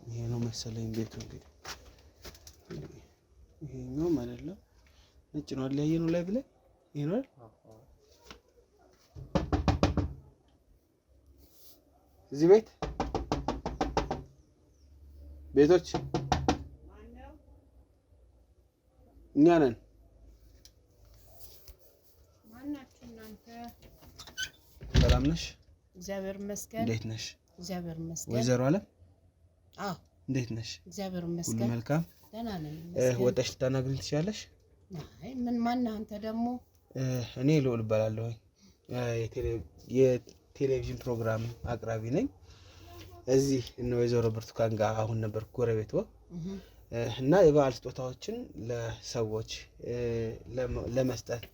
ይሄ ነው መሰለኝ ቤቱ። እንግዲህ ይሄኛው ማለት ነው ነጭ ነው አለ ያየነው ላይ ብለ ይሄ ነው እዚህ ቤቶች እኛ ነን። ማናችሁ እናንተ? ሰላም ነሽ? እግዚአብሔር ይመስገን። እንዴት ነሽ? እግዚአብሔር ይመስገን። ወይዘሮ አለም? አዎ። እንዴት ነሽ? እግዚአብሔር ይመስገን። ሁሉ መልካም? ደህና ነኝ። ወጣሽ ልታናግሪኝ ትችያለሽ? አይ ምን ማን አንተ ደግሞ? እኔ ልዑል እባላለሁ። የቴሌቪዥን ፕሮግራም አቅራቢ ነኝ። እዚህ እነ ወይዘሮ ብርቱካን ጋር አሁን ነበር ጎረቤት እና የበዓል ስጦታዎችን ለሰዎች ለመስጠት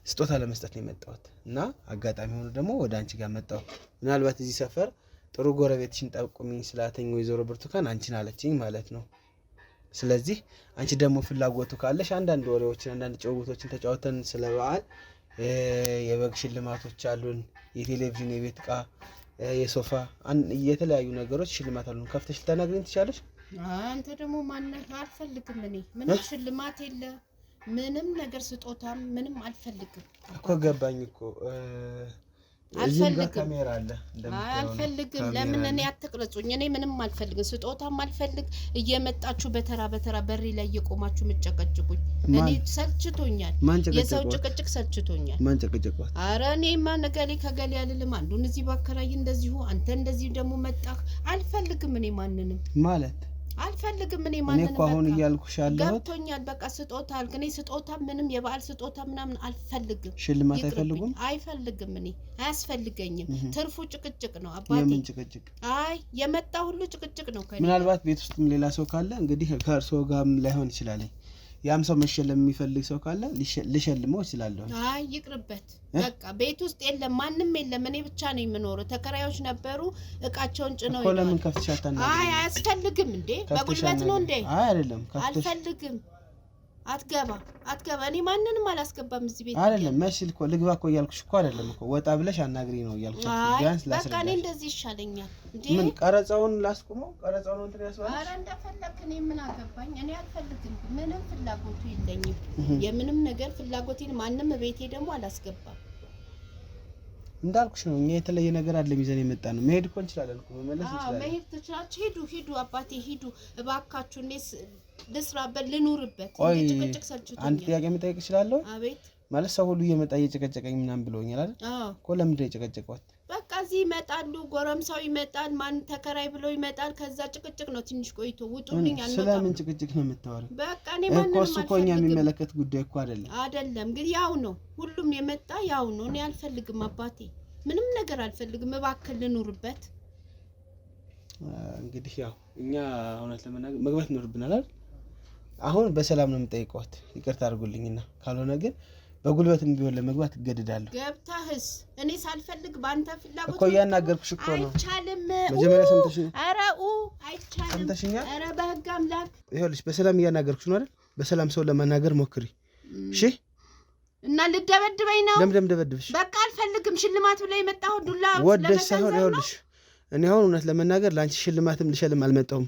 ስጦታ ለመስጠት ነው የመጣሁት እና አጋጣሚ ሆኖ ደግሞ ወደ አንቺ ጋር መጣሁ። ምናልባት እዚህ ሰፈር ጥሩ ጎረቤትሽን ጠቁሚኝ ስላተኝ ወይዘሮ ብርቱካን አንቺን አለችኝ ማለት ነው። ስለዚህ አንቺ ደግሞ ፍላጎቱ ካለሽ አንዳንድ ወሬዎችን አንዳንድ ጭውውቶችን ተጫውተን ስለ በዓል የበግ ሽልማቶች አሉን፣ የቴሌቪዥን፣ የቤት ዕቃ፣ የሶፋ የተለያዩ ነገሮች ሽልማት አሉን። ከፍተሽ ልታናግሪኝ ትችላለሽ? አንተ ደግሞ ማነህ? አልፈልግም። እኔ ምንም ሽልማት የለ ምንም ነገር ስጦታም ምንም አልፈልግም እኮ። ገባኝ እኮ አልፈልግም ካሜራ አለ አልፈልግም ለምን እኔ አትቅረጹኝ እኔ ምንም አልፈልግም ስጦታም አልፈልግ እየመጣችሁ በተራ በሪ ላይ እየቆማችሁ ምጨቀጭቁኝ እኔ ሰልችቶኛል የሰው ጭቅጭቅ ሰልችቶኛል ማን ጨቀጨቋት ኧረ እኔማ ነገሌ ከገሌ ያልልም አንዱን እዚህ ባከራይ እንደዚሁ አንተ እንደዚህ ደግሞ መጣህ አልፈልግም እኔ ማንንም ማለት አልፈልግም እኔ ማንንም እኔ አሁን ይያልኩሽ ያለው ገብቶኛል በቃ ስጦታ አልከኔ ስጦታ ምንም የበዓል ስጦታ ምናምን አልፈልግም ሽልማት አይፈልግም እኔ አያስፈልገኝም ትርፉ ጭቅጭቅ ነው አባቴ የምን ጭቅጭቅ አይ የመጣ ሁሉ ጭቅጭቅ ነው ከኔ ምናልባት ቤት ውስጥም ሌላ ሰው ካለ እንግዲህ ከእርሶ ጋርም ላይሆን ይችላል ያም ሰው መሸለም የሚፈልግ ሰው ካለ ልሸልመው ይችላልው አይ ይቅርበት በቃ ቤት ውስጥ የለም ማንንም የለም እኔ ብቻ ነኝ የምኖረው ተከራዮች ነበሩ እቃቸውን ጭነው ይላል ለምን ከፍተሻታና አይ አያስፈልግም እንዴ በጉልበት ነው እንዴ አይ አይደለም አልፈልግም አትገባ እኔ ማንንም አላስገባም እዚህ ቤት አይደለም መስል እኮ ልግባ እኮ ያልኩሽ እኮ አይደለም እኮ ወጣ ብለሽ አናግሪ ነው ያልኩሽ ቢያንስ ላስረዳሽ በቃ እኔ እንደዚህ ይሻለኛል እንዴ ምን ቀረጻውን ላስቆመው ቀረጻውን እንትን ያስባል ኧረ እንደፈለክ እኔ ምን አገባኝ እኔ አልፈልግም ምንም ፍላጎቱ የለኝም የምንም ነገር ፍላጎቴን ማንንም ቤቴ ደግሞ አላስገባም እንዳልኩሽ ነው እኛ የተለየ ነገር አይደለም ይዘን የመጣ ነው መሄድ እኮ እንችላለን እኮ መመለስ እንችላለን መሄድ ትችላችሁ ሂዱ አባቴ ሂዱ እባካችሁ እኔስ ልስራበት ልኑርበት ጭቅጭቅ ሰልችቶኛል አንድ ጥያቄ መጠየቅ እችላለሁ አቤት ማለት ሰው ሁሉ እየመጣ እየጨቀጨቀኝ ምናምን ብሎኛል አይደል እኮ ለምንድን ነው የጨቀጨቋት በቃ እዚህ ይመጣሉ ጎረምሳው ይመጣል ማን ተከራይ ብሎ ይመጣል ከዛ ጭቅጭቅ ነው ትንሽ ቆይቶ ውጡልኝ አልመጣም ስለምን ጭቅጭቅ ነው የምታወራው በቃ እኔ ማንንም እኮ እሱ እኮ እኛ የሚመለከት ጉዳይ እኮ አይደለም ግን ያው ነው ሁሉም የመጣ ያው ነው እኔ አልፈልግም አባቴ ምንም ነገር አልፈልግም እባክህ ልኑርበት እንግዲህ ያው እኛ እውነት ለመናገር መግባት ይኖርብናል አይደል አሁን በሰላም ነው የምጠይቀውት ይቅርታ አድርጉልኝና ካልሆነ ግን በጉልበትም ቢሆን ለመግባት እገደዳለሁ ገብታህስ እኔ ሳልፈልግ ባንተ ፍላጎት እኮ ያናገርኩሽ እኮ ነው አይቻልም መጀመሪያ ሰምተሽኝ አረኡ አይቻልም ሰምተሽኛል አረ በህግ አምላክ ይኸውልሽ በሰላም ያናገርኩሽ ነው አይደል በሰላም ሰው ለማናገር ሞክሪ እሺ እና ልደበድበኝ ነው ለምን ደበድብሽ በቃ አልፈልግም ሽልማት ብለ የመጣው ዱላ ወደሽ ሳይሆን ይኸውልሽ እኔ አሁን እውነት ለመናገር ላንቺ ሽልማትም ልሸልም አልመጣሁም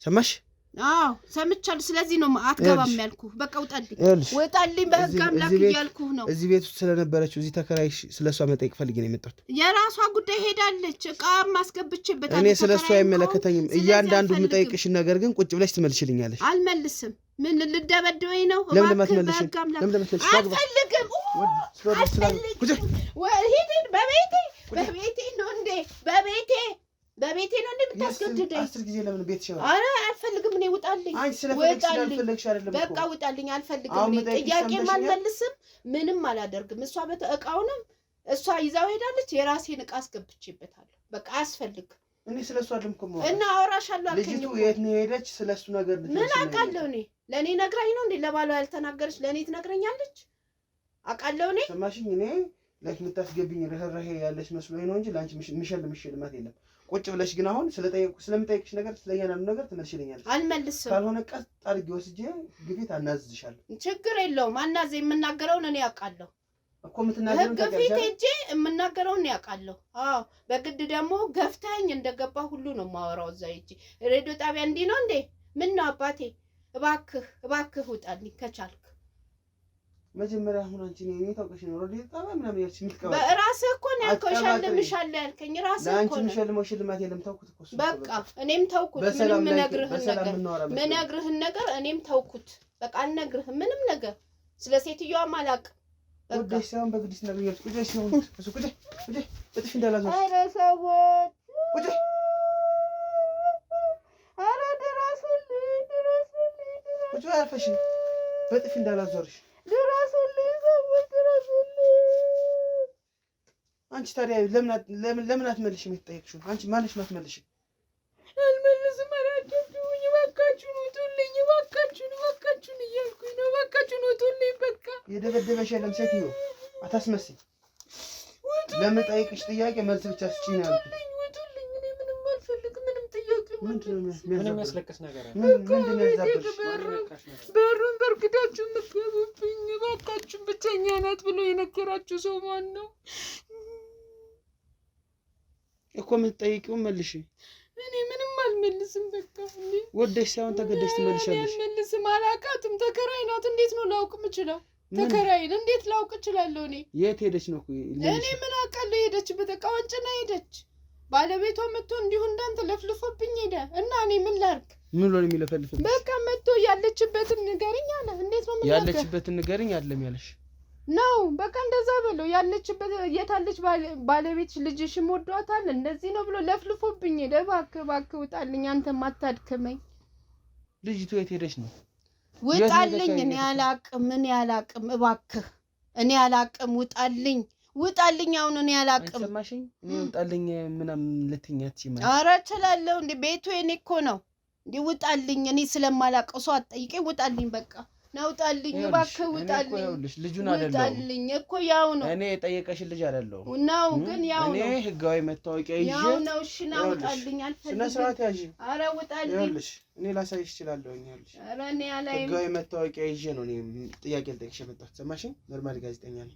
ሰማሽ አዎ ሰምቻለሁ ስለዚህ ነው አትገባም ያልኩ በቃ ውጣልኝ በህግ አምላክ ያልኩ ነው እዚህ ቤት ውስጥ ስለነበረችው እዚህ ተከራይ ስለሷ መጠየቅ ፈልጌ ነው የመጣሁት የራሷ ጉዳይ ሄዳለች እቃ ማስገብቼበታለሁ እኔ ስለሷ አይመለከተኝም እያንዳንዱ የምጠይቅሽ ነገር ግን ቁጭ ብለሽ ትመልሽልኛለሽ አልመልስም ምን ልደበድበኝ ነው ለምን ማትመልሽ አልፈልግም ሂድን በቤቴ ነው እንዴ በቤቴ ነው እንደምታስገድደኝ 10 ጊዜ ለምን ቤት ሸው አረ አልፈልግም እኔ ውጣልኝ በቃ ውጣልኝ አልፈልግም እኔ ጥያቄ ማልመልስም ምንም አላደርግም እሷ እቃውንም እሷ ይዛው ሄዳለች የራሴን እቃ አስገብቼበታለሁ በቃ አያስፈልግ እኔ ስለሷ አልምኩም እና አወራሻለሁ አልከኝ ልጅቱ የት ነው ሄደች ስለሱ ነገር ምን አውቃለሁ እኔ ለኔ ነግራኝ ነው እንዴ ለባሏ ያልተናገረች ለኔ ትነግረኛለች አውቃለሁ እኔ ሰማሽኝ እኔ ለክ ምታስገብኝ ረህራሄ ያለሽ መስሎኝ ነው እንጂ ላንቺ ምሽልማት የለም ቁጭ ብለሽ ግን አሁን ስለምጠይቅሽ ነገር ስለያናም ነገር ትመልሽልኛለሽ አልመልስም ካልሆነ ቀጥ አድርጌ ወስጄ ግዴታ አናዝዝሻለሁ ችግር የለውም አናዘ የምናገረውን እኔ ያውቃለሁ እኮ ምትናገረውን ታውቂያለሽ ህግ ፊት ሄጄ የምናገረውን እኔ ያውቃለሁ አዎ በግድ ደግሞ ገፍታኝ እንደገባ ሁሉ ነው ማወራው እዛ ሄጄ ሬዲዮ ጣቢያ እንዲህ ነው እንዴ ምን ነው አባቴ እባክህ ውጣልኝ ከቻልክ መጀመሪያ አሁን አንቺ ነኝ ታውቀሽ ነው ሬዲዮ ጣቢያ ምናምን ያልሽ ምትቀባ በራስህ እኮ ነው ያልከሻለምሻለ ያልከኝ ራስህ እኮ ነው አንቺ ምሽልማው ሽልማት የለም ተውኩት እኮ በቃ እኔም ተውኩት ምንም ነግርህን ነገር እኔም ተውኩት በቃ አልነግርህም ምንም ነገር ስለ ሴትዮዋ ማላቅ ወደሽ ሳይሆን በግድስ ነገር ያልኩ ወደሽ ሲሆን እሱ ወደ በጥፊ እንዳላዘው አረ ሰዎች ወደ አረ ድረሱልኝ ወደ አልፈሽ በጥፊ እንዳላዘውርሽ አንቺ ታዲያ ለምን አትመልሽም የምትጠይቅሽው አንቺ ማለሽ ማትመልሽ አልመልስም አላደርኩኝ እባካችሁን ውጡልኝ እባካችሁን እያልኩኝ ነው እባካችሁን ውጡልኝ በቃ የደበደበሽ የለም ሴትዮ አታስመስይ ለምጠይቅሽ ጥያቄ መልስ ብቻ ስጪኝ ያልኩት ውጡልኝ እኔ ምንም አልፈልግም ምንም ጥያቄ ምንም ያስለቅስ ነገር አለ ምንድን ነው ያዛብሽ በሩን በርግዳችሁ የምትገቡብኝ እባካችሁን ብቸኛ ናት ብሎ የነገራችሁ ሰው ማን ነው እኮ የምትጠይቂውን መልሽ እኔ ምንም አልመልስም በቃ ወደሽ ሳይሆን ተገደሽ ትመልሻለሽ አልመልስም አላውቃትም ተከራይ ናት እንዴት ነው ላውቅ የምችለው ተከራይን እንዴት ላውቅ እችላለሁ? እኔ የት ሄደች ነው? እኔ ምን አውቃለሁ? ሄደችበት እቃዋን ጭና ሄደች። ባለቤቷ መጥቶ እንዲሁ እንዳንተ ለፍልፎብኝ ሄደ እና እኔ ምን ላድርግ? ምን ነው የሚለፈልፍብኝ? በቃ መጥቶ ያለችበትን ንገረኝ አለ። እንዴት ነው ምን ያለችበትን ንገረኝ አይደለም ያለሽ ነው? በቃ እንደዛ ብሎ ያለችበት የታለች ባለቤትሽ ልጅሽም ወዷታል እንደዚህ ነው ብሎ ለፍልፎብኝ ሄደ። እባክህ ውጣልኝ፣ አንተም አታድክመኝ። ልጅቱ የት ሄደች ነው? ውጣልኝ፣ እኔ አላቅም፣ እባክህ እኔ አላቅም፣ ውጣልኝ አሁን እኔ አላቅም። ሰማሽኝ? እኔ ውጣልኝ ምናምን ልትኛት ይማል። ኧረ እችላለሁ እንዴ? ቤቱ የኔ እኮ ነው እንዴ? ውጣልኝ፣ እኔ ስለማላቀው ሰው አትጠይቀኝ። ውጣልኝ፣ በቃ ናውጣልኝ፣ እባክህ ውጣልኝ። ልጁን አይደለም ውጣልኝ እኮ ያው ነው። እኔ የጠየቀሽን ልጅ አይደለም ነው፣ ግን ያው ነው። እኔ ህጋዊ መታወቂያ ይዤ ያው ነው። እሺ ናውጣልኝ፣ አልፈልግም። ስነ ስርዓት ያዢ። ኧረ ውጣልኝ። ይኸውልሽ እኔ ላሳይሽ እችላለሁ። ይኸውልሽ ኧረ እኔ አላይም። ህጋዊ መታወቂያ ይዤ ነው እኔ ጥያቄ ልጠይቅሽ የመጣሁት። ሰማሽኝ? መርማሪ ጋዜጠኛ ነኝ።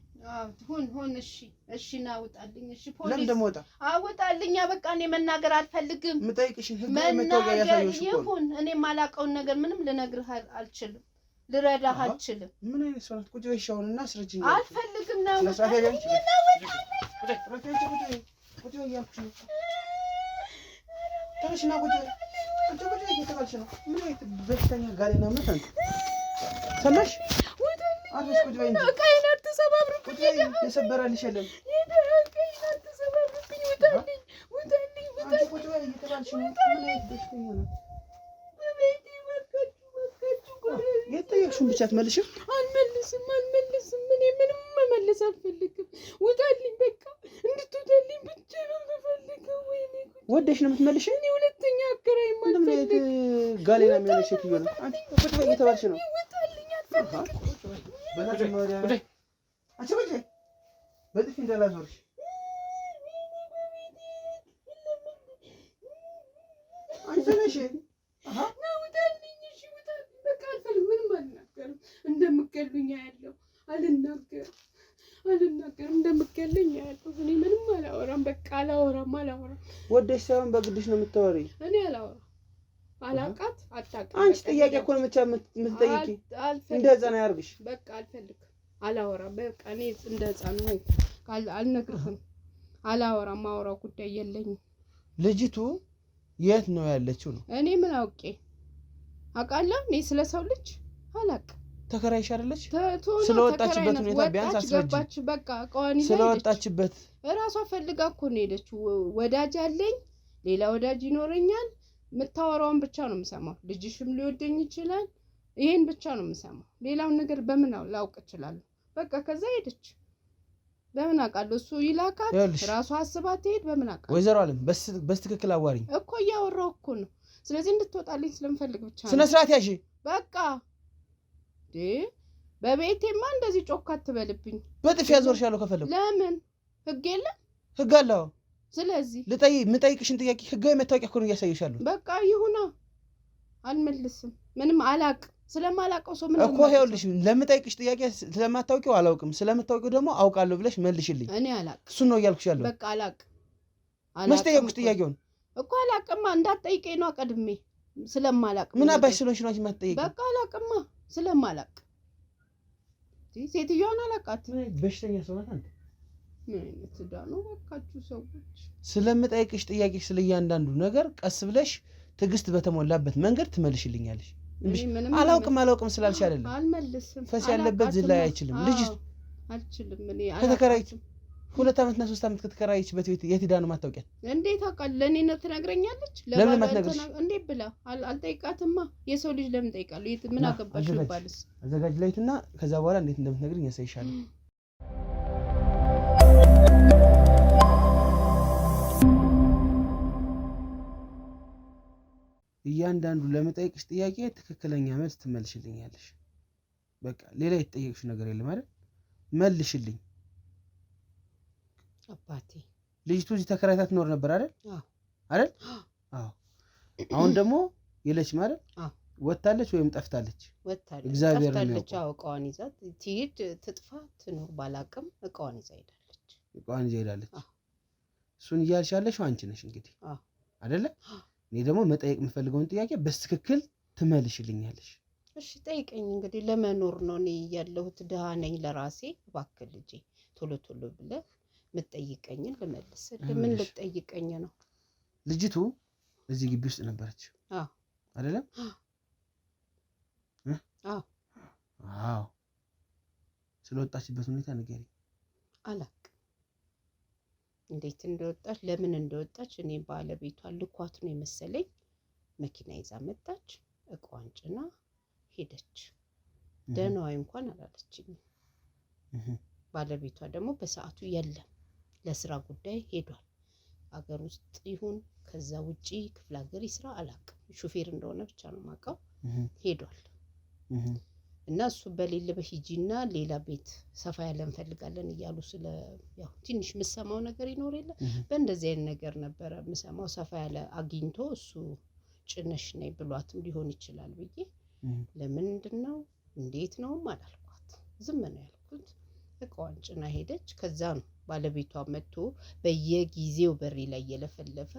ሁን። እሺ ናውጣልኝ። እሺ ፖሊስ ለምን ደሞ ወጣ? አውጣልኝ። በቃ እኔ መናገር አልፈልግም። የምጠይቅሽን ህጋዊ መታወቂያ ያሳየሽ እኮ ይሁን። እኔ የማላውቀውን ነገር ምንም ልነግርህ አልችልም፣ ልረዳህ አልችልም። ምን አይነት ሰው ናት? ቁጭ በይ ሻውንና አስረጅኝ። አልፈልግም ነው ተነሽና ቁጭ በይ እየተባልሽ ነው። ምን አይነት በሽተኛ ጋሌና ነው አንተ? ሰማሽ? አትሽ ቁጭ በይ እንጂ ቀይና ተሰባብሩኝ። ቁጭ በይ የሰበራልሽ የለም። ቀይና ተሰባብሩኝ። ውጣልኝ። ቁጭ በይ እየተባልሽ ነው። ምን አይነት በሽተኛ ነው? የጠየቅሽውን ብቻ አትመልሽም? አልመልስም። እኔ ምንም መመለስ አልፈልግም። ውጣልኝ፣ በቃ እንድትወጣልኝ ብቻ ነው የምፈልገው። ወይኔ ወደሽ ነው የምትመልሽው? እኔ ሁለተኛ አከራይም አልፈልግም። ጋሌና የሚሆነው ሴትዮ ነው። አንቺ ቁጭ በይ እየተባልሽ ነው። ውጣልኝ፣ አልፈልግም። አንቺ ቁጭ በይ፣ በጥፊ እንዳላዞርሽ። አንቺ ነሽ እንደምትገሉኝ ያለው አልናገርም። እንደምትገሉኝ ያለው እኔ ምንም አላወራም። በቃ አላወራም። ወደሽ ሳይሆን በግድሽ ነው የምታወሪ። እኔ አላወራም። አላውቃት አታውቅም። አንቺ ጥያቄ እኮ ነው የምትጠይቂ። እንደ ህፃን አያርግሽ። በቃ አልፈልግም። አላወራም። በቃ እኔ እንደ ህፃን ነው። አልነግርህም። አላወራም። ማውራው ጉዳይ የለኝም። ልጅቱ የት ነው ያለችው ነው? እኔ ምን አውቄ አውቃለሁ? እኔ ስለ ሰው ልጅ አላውቅም። ተከራይሽ አይደለች? ስለወጣችበት ሁኔታ ቢያንስ አስረጅ። በቃ እቃዋን ይዛ ስለወጣችበት እራሷ ፈልጋ እኮ ነው የሄደችው። ወዳጅ አለኝ፣ ሌላ ወዳጅ ይኖረኛል። የምታወራውን ብቻ ነው የምሰማው። ልጅሽም ሊወደኝ ይችላል። ይሄን ብቻ ነው የምሰማው። ሌላውን ነገር በምን ላውቅ እችላለሁ? በቃ ከዛ ሄደች። በምን አውቃለሁ? እሱ ይላካት፣ ራሷ አስባ ትሄድ። በምን አውቃለሁ? ወይዘሮ አለም በስትክክል አዋሪኝ እኮ እያወራሁ እኮ ነው። ስለዚህ እንድትወጣልኝ ስለምፈልግ ብቻ ነው። ስነ ስርዓት ያዢ። በቃ በቤቴማ እንደዚህ ጮክ አትበልብኝ። በጥፊ ያዞርሻለሁ ከፈለኩ። ለምን ህግ የለም? ህግ አለው። ስለዚህ የምጠይቅሽን ጥያቄ ህጋዊ መታወቂያ እኮ ነው እያሳየሻለሁ። በቃ ይሁና። አልመልስም። ምንም አላውቅም። ስለማላውቀው ሰው ምን እኮ ይኸውልሽ፣ ለምጠይቅሽ ጥያቄ ስለማታውቂው አላውቅም፣ ስለምታውቂው ደግሞ አውቃለሁ ብለሽ መልሽልኝ። እኔ አላውቅም። እሱን ነው እያልኩሽ ያለው። በቃ አላውቅም። መች ጠየቅኩሽ ጥያቄውን እኮ አላውቅማ። እንዳትጠይቀኝ ነው ቀድሜ። ስለማላውቅ ምን አባሽ ስለሆንሽ ነው የማትጠይቂኝ? በቃ አላውቅማ። ስለማላውቅ ሴትዮዋን አላውቃት። በሽተኛ ሰው ናት አንተ። ምን አይነት ዕዳ ነው በቃችሁ ሰዎች። ስለምጠይቅሽ ጥያቄ ስለ እያንዳንዱ ነገር ቀስ ብለሽ ትዕግስት በተሞላበት መንገድ ትመልሽልኛለሽ። አላውቅም ስላልሽ አይደለም። አልመልስም። ፈስ ያለበት ዝላይ አይችልም። ልጅ አልችልም። እኔ ከተከራይች 2 ዓመትና 3 ዓመት ከተከራይችበት ቤት የት ሄዳ ነው የማታውቂያት? እንዴት አውቃለሁ? ለእኔ ነው ትነግረኛለች? ለምን አትነግርሽ? እንዴት ብላ አልጠይቃትማ። የሰው ልጅ ለምን ጠይቃለሁ? ምን አገባሽ ይባልስ? አዘጋጅ ላይትና ከዛ በኋላ እንዴት እንደምትነግሪኝ ያሳይሻለሁ። እያንዳንዱ ለመጠየቅሽ ጥያቄ ትክክለኛ መልስ ትመልሽልኛለሽ። በቃ ሌላ የተጠየቅሽ ነገር የለም አይደል? መልሽልኝ። አባቴ ልጅቱ እዚህ ተከራይታ ትኖር ነበር አይደል? አይደል? አዎ። አሁን ደግሞ የለች ማለት ወጣለች ወይም ጠፍታለች? ወጣለች። እግዚአብሔር ነው። ጠፍታለች። እቃዋን ይዛ ትሄድ ትጥፋ ትኖር ባላቅም እቃዋን ይዛ ሄዳለች። እሱን እያልሽ ያለሽው አንቺ ነሽ እንግዲህ አይደለ? እኔ ደግሞ መጠየቅ የምፈልገውን ጥያቄ በትክክል ትመልሽልኛለሽ። እሺ ጠይቀኝ እንግዲህ ለመኖር ነው እኔ ያለሁት ድሃ ነኝ ለራሴ እባክህ ልጄ ቶሎ ቶሎ ብለህ የምትጠይቀኝን ልመልስልህ ምን ልትጠይቀኝ ነው ልጅቱ እዚህ ግቢ ውስጥ ነበረች አዎ አይደለም አዎ አዎ ስለወጣችበት ሁኔታ ንገሪ አላውቅም እንዴት እንደወጣች ለምን እንደወጣች እኔ ባለቤቷ ልኳት ነው የመሰለኝ መኪና ይዛ መጣች እቃዋን ጭና ሄደች ደህናዋ እንኳን አላለችኝም ባለቤቷ ደግሞ በሰዓቱ የለም ለስራ ጉዳይ ሄዷል አገር ውስጥ ይሁን ከዛ ውጪ ክፍለ ሀገር ይስራ አላውቅም ሹፌር እንደሆነ ብቻ ነው የማውቀው ሄዷል እና እሱ በሌለ በሂጂና ሌላ ቤት ሰፋ ያለ እንፈልጋለን እያሉ ስለ ያው ትንሽ ምሰማው ነገር ይኖር የለ በእንደዚህ አይነት ነገር ነበረ ምሰማው ሰፋ ያለ አግኝቶ እሱ ጭነሽ ነይ ብሏትም ሊሆን ይችላል ብዬ ለምንድነው እንዴት ነው አላልኳት ዝም ነው ያልኩት እቃዋን ጭና ሄደች ከዛ ነው ባለቤቷ መጥቶ በየጊዜው በሪ ላይ የለፈለፈ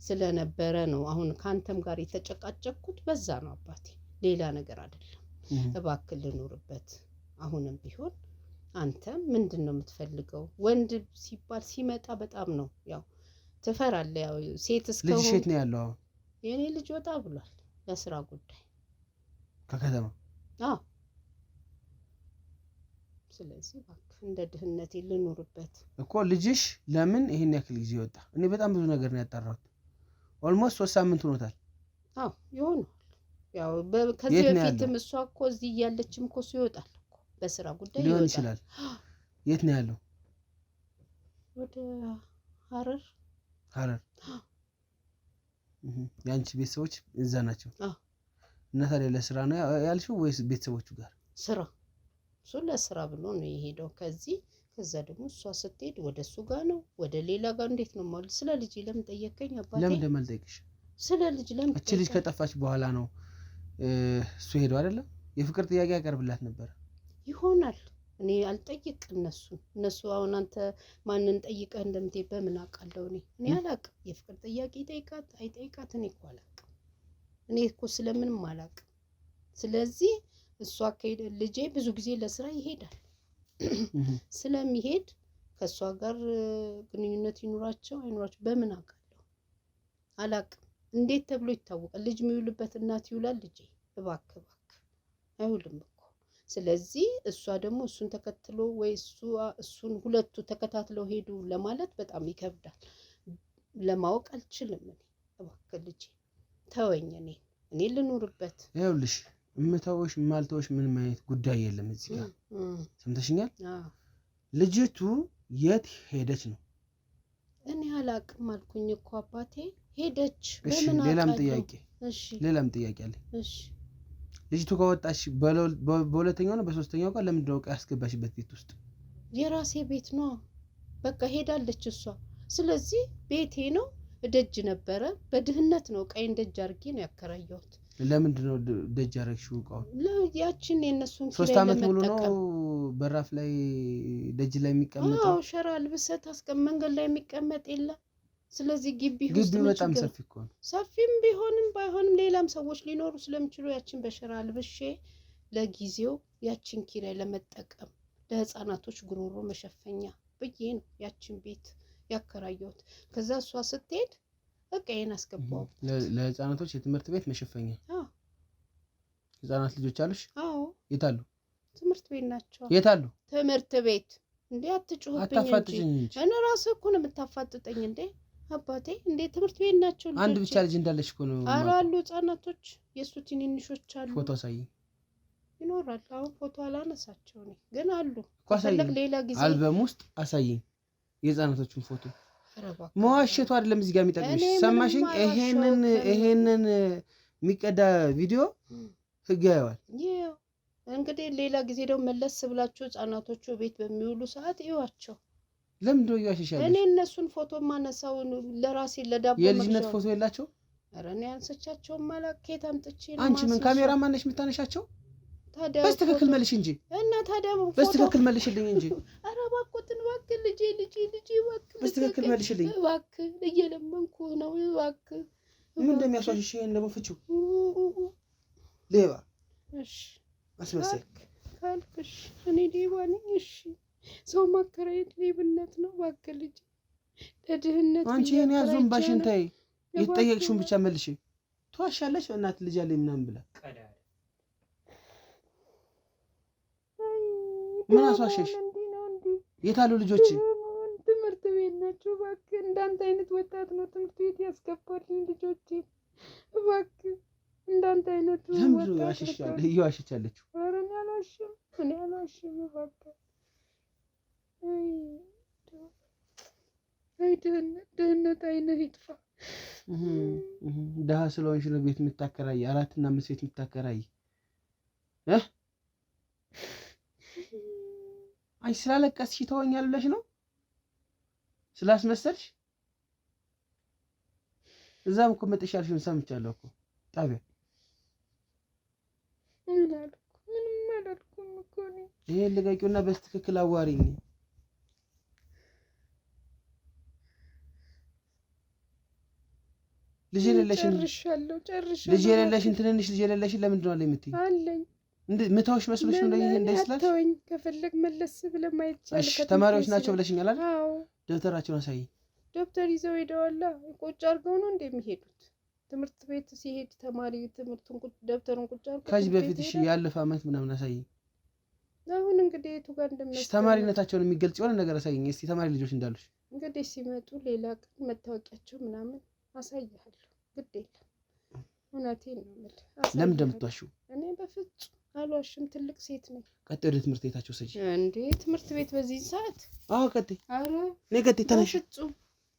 ስለነበረ ነው አሁን ካንተም ጋር የተጨቃጨቅኩት በዛ ነው አባቴ ሌላ ነገር አይደለም እባክህ ልኑርበት አሁንም ቢሆን አንተ ምንድነው የምትፈልገው ወንድ ሲባል ሲመጣ በጣም ነው ያው ትፈራለህ ያው ሴት እስከሆነ ልጅ ሴት ነው ያለው የኔ ልጅ ወጣ ብሏል ለስራ ጉዳይ ከከተማ አዎ ስለዚህ እባክህ እንደ ድህነቴ ልኑርበት እኮ ልጅሽ ለምን ይሄን ያክል ጊዜ ወጣ እኔ በጣም ብዙ ነገር ነው ያጣራሁት ኦልሞስት 3 ሳምንት ሆኖታል አዎ ይሆናል ያው ከዚህ በፊትም እሷ እኮ እዚህ ያለችም እኮ ይወጣል እኮ በስራ ጉዳይ ሊሆን ይችላል የት ነው ያለው ወደ ሐረር ያንቺ ቤተሰቦች እዛ ናቸው አዎ እና ታዲያ ለስራ ነው ያልሽው ወይስ ቤተሰቦቹ ጋር ስራ እሱ ለስራ ብሎ ነው የሄደው ከዛ ደግሞ እሷ ስትሄድ ወደ እሱ ጋር ነው ወደ ሌላ ጋር እንዴት ነው ማለት ስለ ልጅ ለምን ጠየቀኝ አባቴ ለምን እንደማልጠይቅሽ ስለ ልጅ ለምን እቺ ልጅ ከጠፋች በኋላ ነው እሱ ሄዶ አይደለም የፍቅር ጥያቄ ያቀርብላት ነበር ይሆናል እኔ አልጠይቅ እነሱ አሁን አንተ ማንን ጠይቀህ እንደምትይ በምን አውቃለሁ እኔ አላውቅም የፍቅር ጥያቄ ጠይቃት አይጠይቃት እኔ እኮ አላውቅም እኔ እኮ ስለምንም አላውቅም ስለዚህ እሷ ከሄደ ልጄ ብዙ ጊዜ ለስራ ይሄዳል ስለሚሄድ ከሷ ጋር ግንኙነት ይኖራቸው አይኖራቸው በምን አውቃለሁ አላውቅም እንዴት ተብሎ ይታወቃል ልጅ የሚውልበት እናት ይውላል ልጄ እባክህ አይውልም እኮ ስለዚህ እሷ ደግሞ እሱን ተከትሎ ወይ እሱን ሁለቱ ተከታትለው ሄዱ ለማለት በጣም ይከብዳል ለማወቅ አልችልም እኔ እባክህ ልጄ ተወኝ እኔ ልኑርበት ይኸውልሽ እምተውሽ ማልተውሽ ምንም አይነት ጉዳይ የለም እዚህ ጋር ሰምተሽኛል ልጅቱ የት ሄደች ነው እኔ አላውቅም አልኩኝ እኮ አባቴ ሄደች ሌላም ጥያቄ አለ እሺ ልጅቱ ከወጣች በሁለተኛው ነው በሶስተኛው ቀን ለምን ደውቃ ያስገባሽበት ቤት ውስጥ የራሴ ቤት ነው በቃ ሄዳለች እሷ ስለዚህ ቤቴ ነው ደጅ ነበረ በድህነት ነው ቀይን ደጅ አርጌ ነው ያከራየሁት ለምንድን ነው ደጅ ያረግሽው ቃው ያችን የነሱን 3 አመት ሙሉ ነው በራፍ ላይ ደጅ ላይ የሚቀመጠው አዎ ሸራ ልብሰት መንገድ ላይ የሚቀመጥ የለ ስለዚህ ግቢ ውስጥ በጣም ሰፊ እኮ ነው ሰፊም ቢሆንም ባይሆንም ሌላም ሰዎች ሊኖሩ ስለሚችሉ ያችን በሸራ ልብሼ ለጊዜው ያችን ኪራይ ለመጠቀም ለህፃናቶች ጉሮሮ መሸፈኛ ብዬ ነው ያችን ቤት ያከራየሁት ከዛ እሷ ስትሄድ በቃዬን አስገባው ለህፃናቶች የትምህርት ቤት መሸፈኛ አዎ ህፃናት ልጆች አሉሽ አዎ የታሉ ትምህርት ቤት ናቸው የታሉ ትምህርት ቤት እንዴ አትጩህብኝ እንጂ እኔ ራሴ እኮ ነው የምታፋጥጠኝ እንዴ አባቴ እንዴ ትምህርት ቤት ናቸው ልጆች አንድ ብቻ ልጅ እንዳለሽ እኮ ነው አሉ ህፃናቶች የሱ ትንንሾች አሉ ፎቶ ሳይ ይኖራል አሁን ፎቶ አላነሳቸው ነው ግን አሉ ፈለግ ሌላ ጊዜ አልበም ውስጥ አሳይኝ የህፃናቶችን ፎቶ መዋሸቱ አይደለም እዚህ ጋር የሚጠቅምሽ ሰማሽኝ ይሄንን የሚቀዳ ቪዲዮ ህግ ያየዋል እንግዲህ ሌላ ጊዜ ደግሞ መለስ ብላችሁ ህፃናቶቹ ቤት በሚውሉ ሰዓት ይዋቸው ለምንድነው ያሽሻለሽ እኔ እነሱን ፎቶ ማነሳው ለራሴ ለዳቦ የልጅነት ፎቶ የላቸው ኧረ እኔ አንሰቻቸው ማላከት አምጥቼ ነው አንቺ ምን ካሜራ ማነሽ የምታነሻቸው ታዲያ በስትክክል መልሽ እንጂ እና ታዲያ በስትክክል መልሽልኝ እንጂ ኧረ እባክዎትን እባክህ ልጄ እባክህ በስትክክል መልሽልኝ እባክህ እየለመንኩ ነው እባክህ ምን እንደሚያስዋሽሽ ይሄን ደግሞ ፍቺው ሌባ እሺ አስመሳይ ካልክሽ እኔ ሌባ ነኝ። እሺ ሰው ማከራየት ሌብነት ነው። እባክህ ልጅ ለድህነት አንቺ እኔ ያዙን ባሽን ታይ የተጠየቅሽውን ብቻ መልሽ። ትዋሻለሽ እናት ልጅ አለኝ ምናምን ብላ ምን አስዋሸሽ? የታሉ ልጆች? ትምህርት ቤት ናቸው። እባክህ እንዳንተ አይነት ወጣት ነው ትምህርት ቤት ያስገባልኝ ልጆቼ። እባክህ እንዳንተ አይነቱ ለምን ዋሽሻለሁ? እየዋሸቻለችው። ኧረ እኔ አልዋሽም። እባክህ አይ ድህነት አይነህ ይጥፋ። ደሃ ስለሆንሽ ነው ቤት የምታከራይ 4 እና 5 ቤት የምታከራይ አይ ስላለቀስሽ ተወኛል ብለሽ ነው ስላስመሰልሽ? እዛም እኮ መጥሽ ያልሽውን ሰምቻለሁ እኮ ጣቢያ። ምንም አላልኩም እኮ ነው። ይሄን ልቀቂውና በትክክል አዋሪኝ። ልጅ የሌለሽን ልጅ የሌለሽን ትንንሽ ልጅ የሌለሽን ለምንድን ነው አለ የምትይኝ? አለኝ ምታውሽ መስሎሽ ነው እንደይስላል። ተወኝ ከፈለግ መለስ ብለህ ማየት ይችላል። እሺ ተማሪዎች ናቸው ብለሽኛል አይደል? አዎ ደብተራቸውን አሳይ። ደብተር ይዘው ሄደዋል። ቁጭ አድርገው ነው እንደሚሄዱት ትምህርት ቤት ሲሄድ ተማሪ ትምህርቱን ደብተሩን ቁጭ አድርገው። ከዚህ በፊት እሺ ያለፈ አመት ምናምን አሳይ። አሁን እንግዲህ የቱ ጋር እንደምትመጣ ተማሪነታቸውን የሚገልጽ የሆነ ነገር አሳይኝ እስቲ። ተማሪ ልጆች እንዳሉሽ እንግዲህ ሲመጡ ሌላ ቀን መታወቂያቸው ምናምን አሳይሃለሁ። ግድ የለም እውነቴን ነው የምልህ። ለምን እንደምትዋሺው? እኔ በፍጹም አልዋሽም። ትልቅ ሴት ነኝ። ቀጥ ወደ ትምህርት ቤታቸው ሰጂ እንዴ ትምህርት ቤት በዚህ ሰዓት? አዎ ቀጥ። አረ ነይ ቀጥ ተነሽ። በፍጹም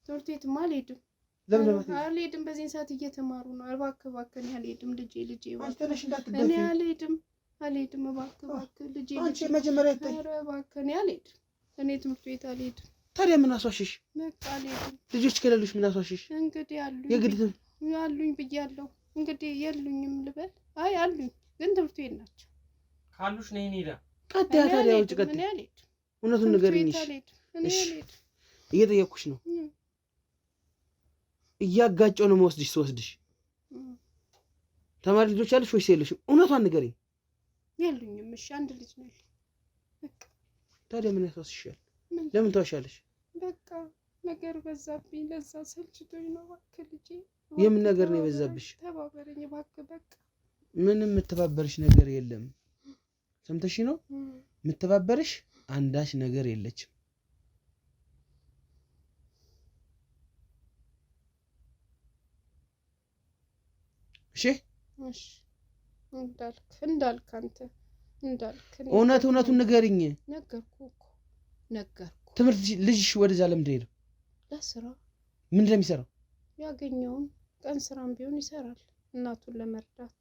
ትምህርት ቤትማ አልሄድም። ለምን አልሄድም? በዚህ ሰዓት እየተማሩ ነው። እባክህ አልሄድም። ልጄ አንቺ ተነሽ እንዳትደፊ። እኔ አልሄድም። እባክህ ልጄ። አንቺ መጀመሪያ ታይ። አረ እባክህ እኔ አልሄድም። እኔ ትምህርት ቤት አልሄድም። ታዲያ ምን አስዋሽሽ? በቃ አልሄድም። ልጆች ከሌሉሽ ምን አስዋሽሽ? እንግዲህ አሉኝ ብያለሁ። እንግዲህ የሉኝም ልበል? አይ አሉኝ፣ ግን ትምህርት ቤት ናቸው። ካሉሽ ነይ እንሂዳ። ቀጥ ያ ታዲያ ውጭ ቀጥ። እውነቱን ንገሪኝ። እሺ እየጠየኩሽ ነው። እያጋጨው ነው የምወስድሽ። ስወስድሽ ተማሪ ልጆች አሉሽ ወይስ የለሽም? እውነቷን ንገሪኝ። የሉኝም። እሺ አንድ ልጅ ነው። በቃ ታዲያ ምን ያስወስድሻል? ለምን ተዋሻለሽ? በቃ ነገር በዛብኝ። ለዛ ሰልችቶኝ ነው። እባክህ ልጄ። የምን ነገር ነው የበዛብሽ? ተባበረኝ እባክህ። በቃ ምንም የምተባበርሽ ነገር የለም። ሰምተሽ ነው? የምተባበርሽ አንዳች ነገር የለችም። እሺ እንዳልክ አንተ እውነቱን ንገሪኝ። ነገርኩህ። ትምህርት ልጅሽ ወደዛ ለምንድን ሄደው? ለስራ። ምንድን ነው የሚሰራው? ያገኘውን ቀን ስራም ቢሆን ይሰራል እናቱን ለመርዳት።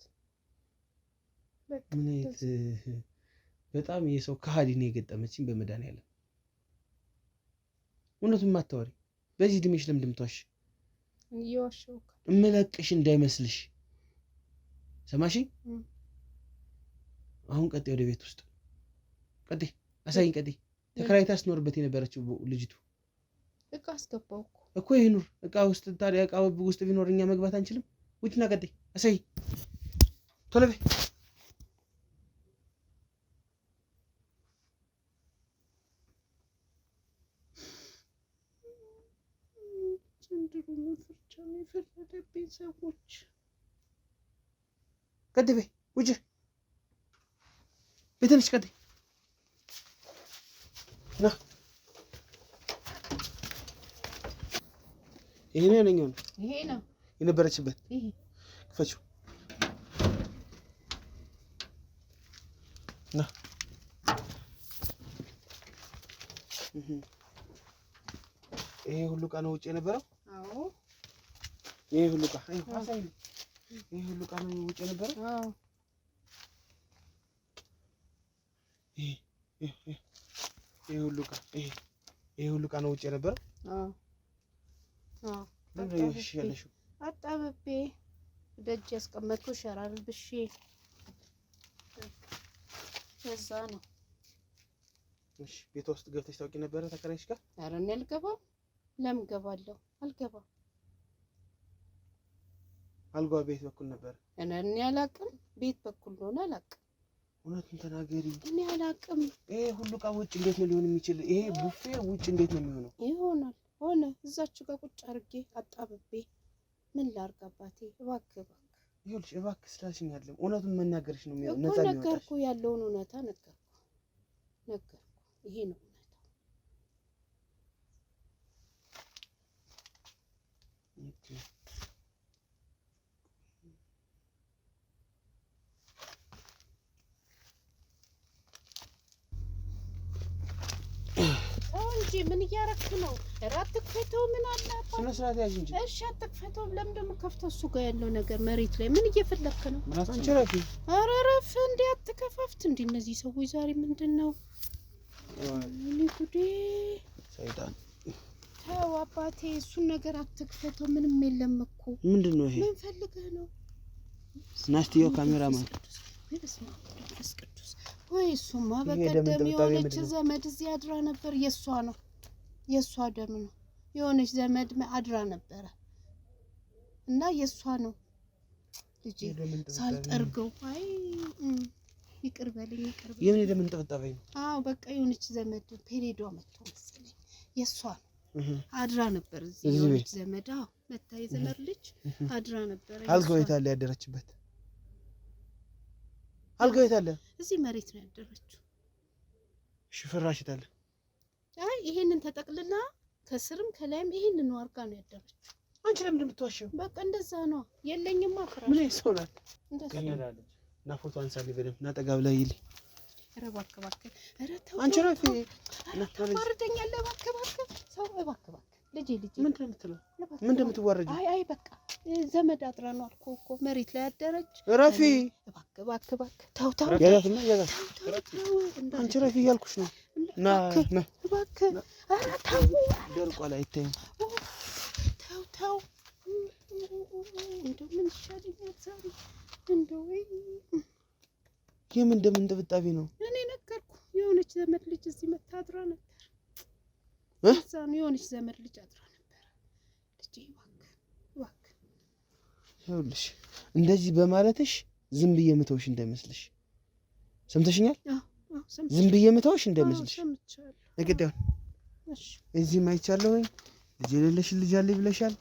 ምን አይነት በጣም የሰው ከሃዲ ነው የገጠመችኝ። በመድኃኒዓለም እውነቱን ማታወሪ በዚህ እድሜሽ ለምንድን ነው የምትዋሺ? እየዋሸሁ እምለቅሽ እንዳይመስልሽ። ሰማሽኝ? አሁን ቀጤ ወደ ቤት ውስጥ ቀጤ አሳይኝ። ቀጤ ተከራይታ ስትኖርበት የነበረችው ልጅቱ እቃ አስገባው እኮ ይኑር። እቃ ውስጥ ታዲያ እቃ ውስጥ ቢኖር እኛ መግባት አንችልም? ውጭና ቀጤ አሳይ። ቶሎ በይ። ዘንድሮ መፍርቻ ነው የፈረደብኝ ሰዎች። ቀጤ በይ። ውጭ ቤትንሽ ቀጤ ና። ይሄ ነው የነበረችበት። ክፈችው ና። ይሄ ሁሉ ዕቃ ነው ውጭ የነበረው? አዎ ይሄ ሁሉ ዕቃ ይሄ ሁሉ ዕቃ ነው ውጭ የነበረው? አዎ ይሄ ሁሉ ዕቃ ነው ውጭ የነበረው? አዎ አዎ። ለምን ያለሽው? አጣብቤ ደጅ ያስቀመጥኩ ሸራር ብሼ ከዛ ነው። እሺ ቤቷ ውስጥ ገብተሽ ታውቂ ነበረ ተከራይሽ ጋር? ኧረ እኔ አልገባም። ለምን ገባለሁ? አልገባም። አልጋው ቤት በኩል ነበር። እኔ አላውቅም። ቤት በኩል ሆነ አላውቅም። እውነቱን ተናገሪ። እኔ አላቅም። ይሄ ሁሉ ዕቃ ውጭ እንዴት ነው ሊሆን የሚችል? ይሄ ቡፌ ውጭ እንዴት ነው የሚሆነው? ይሆናል ሆነ እዛች ጋር ቁጭ አድርጌ አጣብቤ ምን ላድርግ አባቴ? እባክህ ይኸውልሽ እባክህ ስላልሽኝ አይደለም እውነቱን መናገርሽ ነው ነፃ የሚያወጣሽ። ነገርኩ ያለውን እውነታ ነገርኩ። ይሄ ነው እውነታ። እንጂ ምን እያረክ ነው? አትክፈተው። ምን አለ አባ ስነ ስርዓት ያዥ እንጂ። እሺ አትክፈተው። ለምን ደግሞ ከፍተው? እሱ ጋር ያለው ነገር መሬት ላይ ምን እየፈለክ ነው? አንቺ ረፊ ኧረ ረፍ እንዴ! አትከፋፍት እንዴ! እነዚህ ሰዎች ዛሬ ምንድነው? እኔ ጉዴ! ሰይጣን ተው አባቴ፣ እሱን ነገር አትክፈተው። ምንም የለም እኮ። ምንድነው ይሄ? ምን ፈልገህ ነው? ናስቲዮ ካሜራማን ወይ እሱማ በቀደም የሆነች ዘመድ እዚህ አድራ ነበር። የሷ ነው፣ የሷ ደም ነው። የሆነች ዘመድ አድራ ነበረ እና የሷ ነው። ልጄ ሳልጠርገው አይ ይቅር በልኝ። የምን ደም እንጠብጣበኝ? አዎ በቃ የሆነች ዘመድ ፔሬዷ መጥቶ መሰለኝ የሷ ነው። አድራ ነበር እዚህ የሆነች ዘመድ። አዎ መታ የዘመድ ልጅ አድራ ነበር። አልጋው የት አለ ያደረችበት? አልጋው የት አለ? እዚህ መሬት ነው ያደረችው። ፍራሽ የት አለ? አይ ይሄንን ተጠቅልላ ከስርም ከላይም ይሄንን ነው አርጋ ነው ያደረችው። አንቺ ለምን እንደምትዋሽው? በቃ እንደዛ ነው። የለኝማ ፍራሽ። ምን ይሶናል? እና ፎቶ አንሳልኝ በደምብ እና ጠጋብ ላይ ይል። ኧረ እባክህ ኧረ ተው አንቺ ረፊ እና ታወርደኛለህ። እባክህ ሰው እባክህ ልጄ ምንድን ነው የምትለው? ምን እንደምትዋረጂ? አይ በቃ ዘመድ አጥራ ነው አልኩህ እኮ መሬት ላይ ያደረች። ረፊ እባክህ ተው ያዛትና ያዛት። አንቺ ረፊ እያልኩሽ ነው። ና እባክህ ኧረ ተው ደርቋል አይታይም። ተው እንደው ምን ይሻለኛል ዛሬ? እንደው የምን ደም እንጥብጣቢ ነው? እኔ ነገርኩህ የሆነች ዘመድ ልጅ እዚህ መታ አድራ ነበር። እዛ ነው የሆነች ዘመድ ልጅ አድራ ነበር። ልጄ እባክህ ይኸውልሽ እንደዚህ በማለትሽ ዝም ብዬ የምተውሽ እንዳይመስልሽ። ሰምተሽኛል? ዝም ብዬ የምተውሽ እንዳይመስልሽ። እግዳው እዚህ ማይቻለሁኝ ልጅ የሌለሽ ልጅ አለኝ ብለሻል።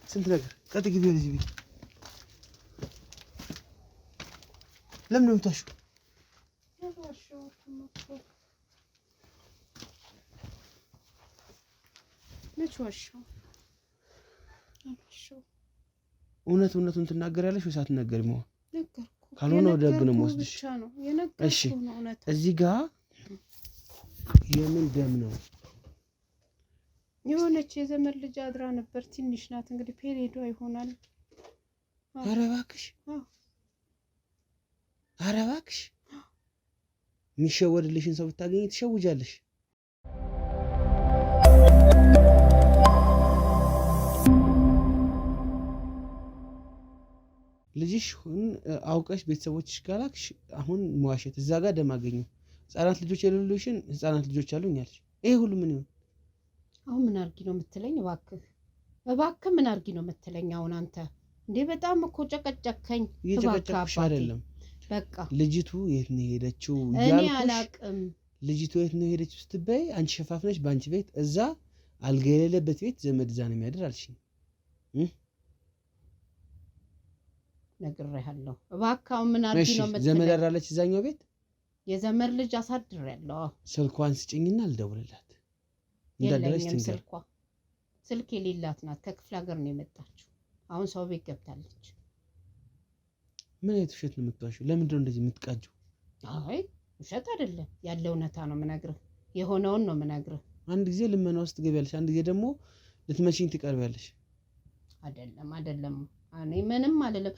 ስንት ነገር ቀጥ ግቢ ልጅ ቢ ለምን ነው የምታሽው? እውነቱን ትናገሪያለሽ ወይስ አትናገሪም? ካልሆነ ወደ ህግ ነው የምወስድሽ። እሺ እዚህ ጋር የምን ደም ነው? የሆነች የዘመድ ልጅ አድራ ነበር። ትንሽ ናት እንግዲህ ፔሬዷ ይሆናል። ኧረ እባክሽ የሚሸወድልሽን ሰው ብታገኝ ትሸውጃለሽ። ልጅሽ አውቀሽ ቤተሰቦችሽ ጋላክሽ አሁን መዋሸት። እዛ ጋር ደም አገኙ። ህፃናት ልጆች የሌሉሽን ህፃናት ልጆች አሉኝ አለሽ። ይሄ ሁሉ ምን ይሆን? አሁን ምን አርጊ ነው የምትለኝ? እባክህ ምን አርጊ ነው የምትለኝ? አሁን አንተ እንዴ በጣም እኮ ጨቀጨከኝ። እየጨቀጨቅሽ አይደለም። በቃ ልጅቱ የት ነው ሄደችው? እኔ አላቅም። ልጅቱ የት ነው ሄደችው ስትበይ አንቺ ሸፋፍነሽ በአንቺ ቤት እዛ አልጋ የሌለበት ቤት ዘመድ እዛ ነው የሚያድር አልሽኝ። ነግሬሃለሁ። እባክህ አሁን ምን አርጊ ነው የምትለኝ? ዘመድ አራለች እዛኛው ቤት የዘመድ ልጅ አሳድሬያለሁ። ስልኳን ስጭኝና ልደውልላት። የለኝም ስልክ የሌላት ናት። ከክፍለ ሀገር ነው የመጣችው። አሁን ሰው ቤት ገብታለች። ምን አይነት ውሸት ነው የምትዋሽው? ለምንድን ነው እንደዚህ የምትቃጀው? አይ ውሸት አይደለም፣ ያለ እውነታ ነው የምነግርህ። የሆነውን ነው የምነግርህ። አንድ ጊዜ ልመና ውስጥ ትገቢያለሽ፣ አንድ ጊዜ ደግሞ ልትመጪኝ ትቀርቢያለሽ። አይደለም እኔ ምንም አይደለም።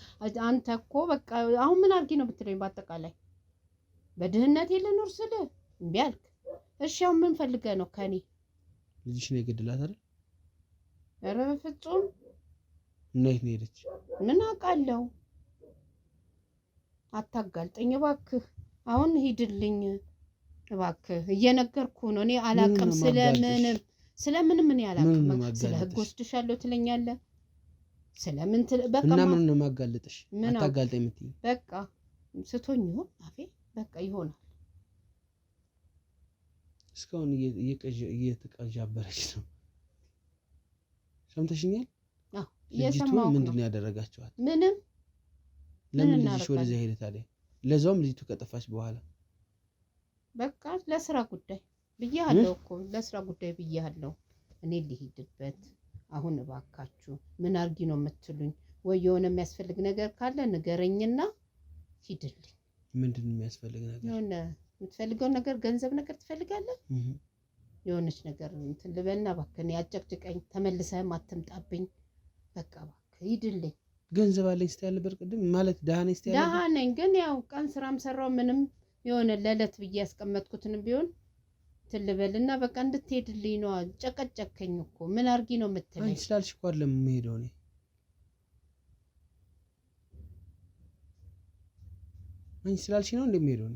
አንተ እኮ በቃ አሁን ምን አድርጊ ነው የምትለኝ? በአጠቃላይ በድህነቴ ልኖር ስልህ እምቢ አልክ። እሺ አሁን ምን ፈልገህ ነው ከኔ? ልጅሽ ነው የገደላት አይደል? ኧረ በፍጹም። እና የት ነው ሄደች? ምን አውቃለሁ። አታጋልጠኝ እባክህ። አሁን ሂድልኝ እባክህ። እየነገርኩህ ነው። እኔ አላውቅም ስለምንም እኔ አላውቅም። ስለ ህግ ወስድሻለሁ ትለኛለህ። ስለምን በቃ እና ምን ነው ማጋለጥሽ? አታጋልጠኝ የምትይኝ? በቃ ስቶኝ ይሁን አፌ በቃ ይሆናል። እስካሁን እየተቀዣበረች ነው። ሰምተሽኛል? አዎ እየሰማሁ ነው። ምንድን ነው ያደረጋችኋት? ምንም። ለምን ልጅሽ ወደዚያ ሄደ ታዲያ? ለዛውም ልጅቱ ከጠፋች በኋላ። በቃ ለስራ ጉዳይ ብያለሁ እኮ ለስራ ጉዳይ ብያለሁ። እኔ ልሂድበት አሁን እባካችሁ ምን አርጊ ነው የምትሉኝ? ወይ የሆነ የሚያስፈልግ ነገር ካለ ንገረኝና ሂድልኝ። ምንድን ነው የሚያስፈልግ ነገር? የሆነ የምትፈልገው ነገር ገንዘብ ነገር ትፈልጋለህ? የሆነች ነገር እንትን ልበልና እባክህ ያጨቅጭቀኝ ተመልሰህም አትምጣብኝ። በቃ እባክህ ሂድልኝ። ገንዘብ አለኝ ስትይ ያለበት ቅድም ማለት ደሃ ነኝ ስትይ ያለበት? ደሃ ነኝ ግን ያው ቀን ስራም ሰራው ምንም የሆነ ለዕለት ብዬ ያስቀመጥኩትን ቢሆን ትልበልና በቃ እንድትሄድልኝ ነው። ጨቀጨከኝ እኮ ምን አርጊ ነው የምትለኝ? አንቺ ስላልሽ እኮ አይደለም የምሄደው እኔ። አንቺ ስላልሽ ነው እንደምሄደው እኔ።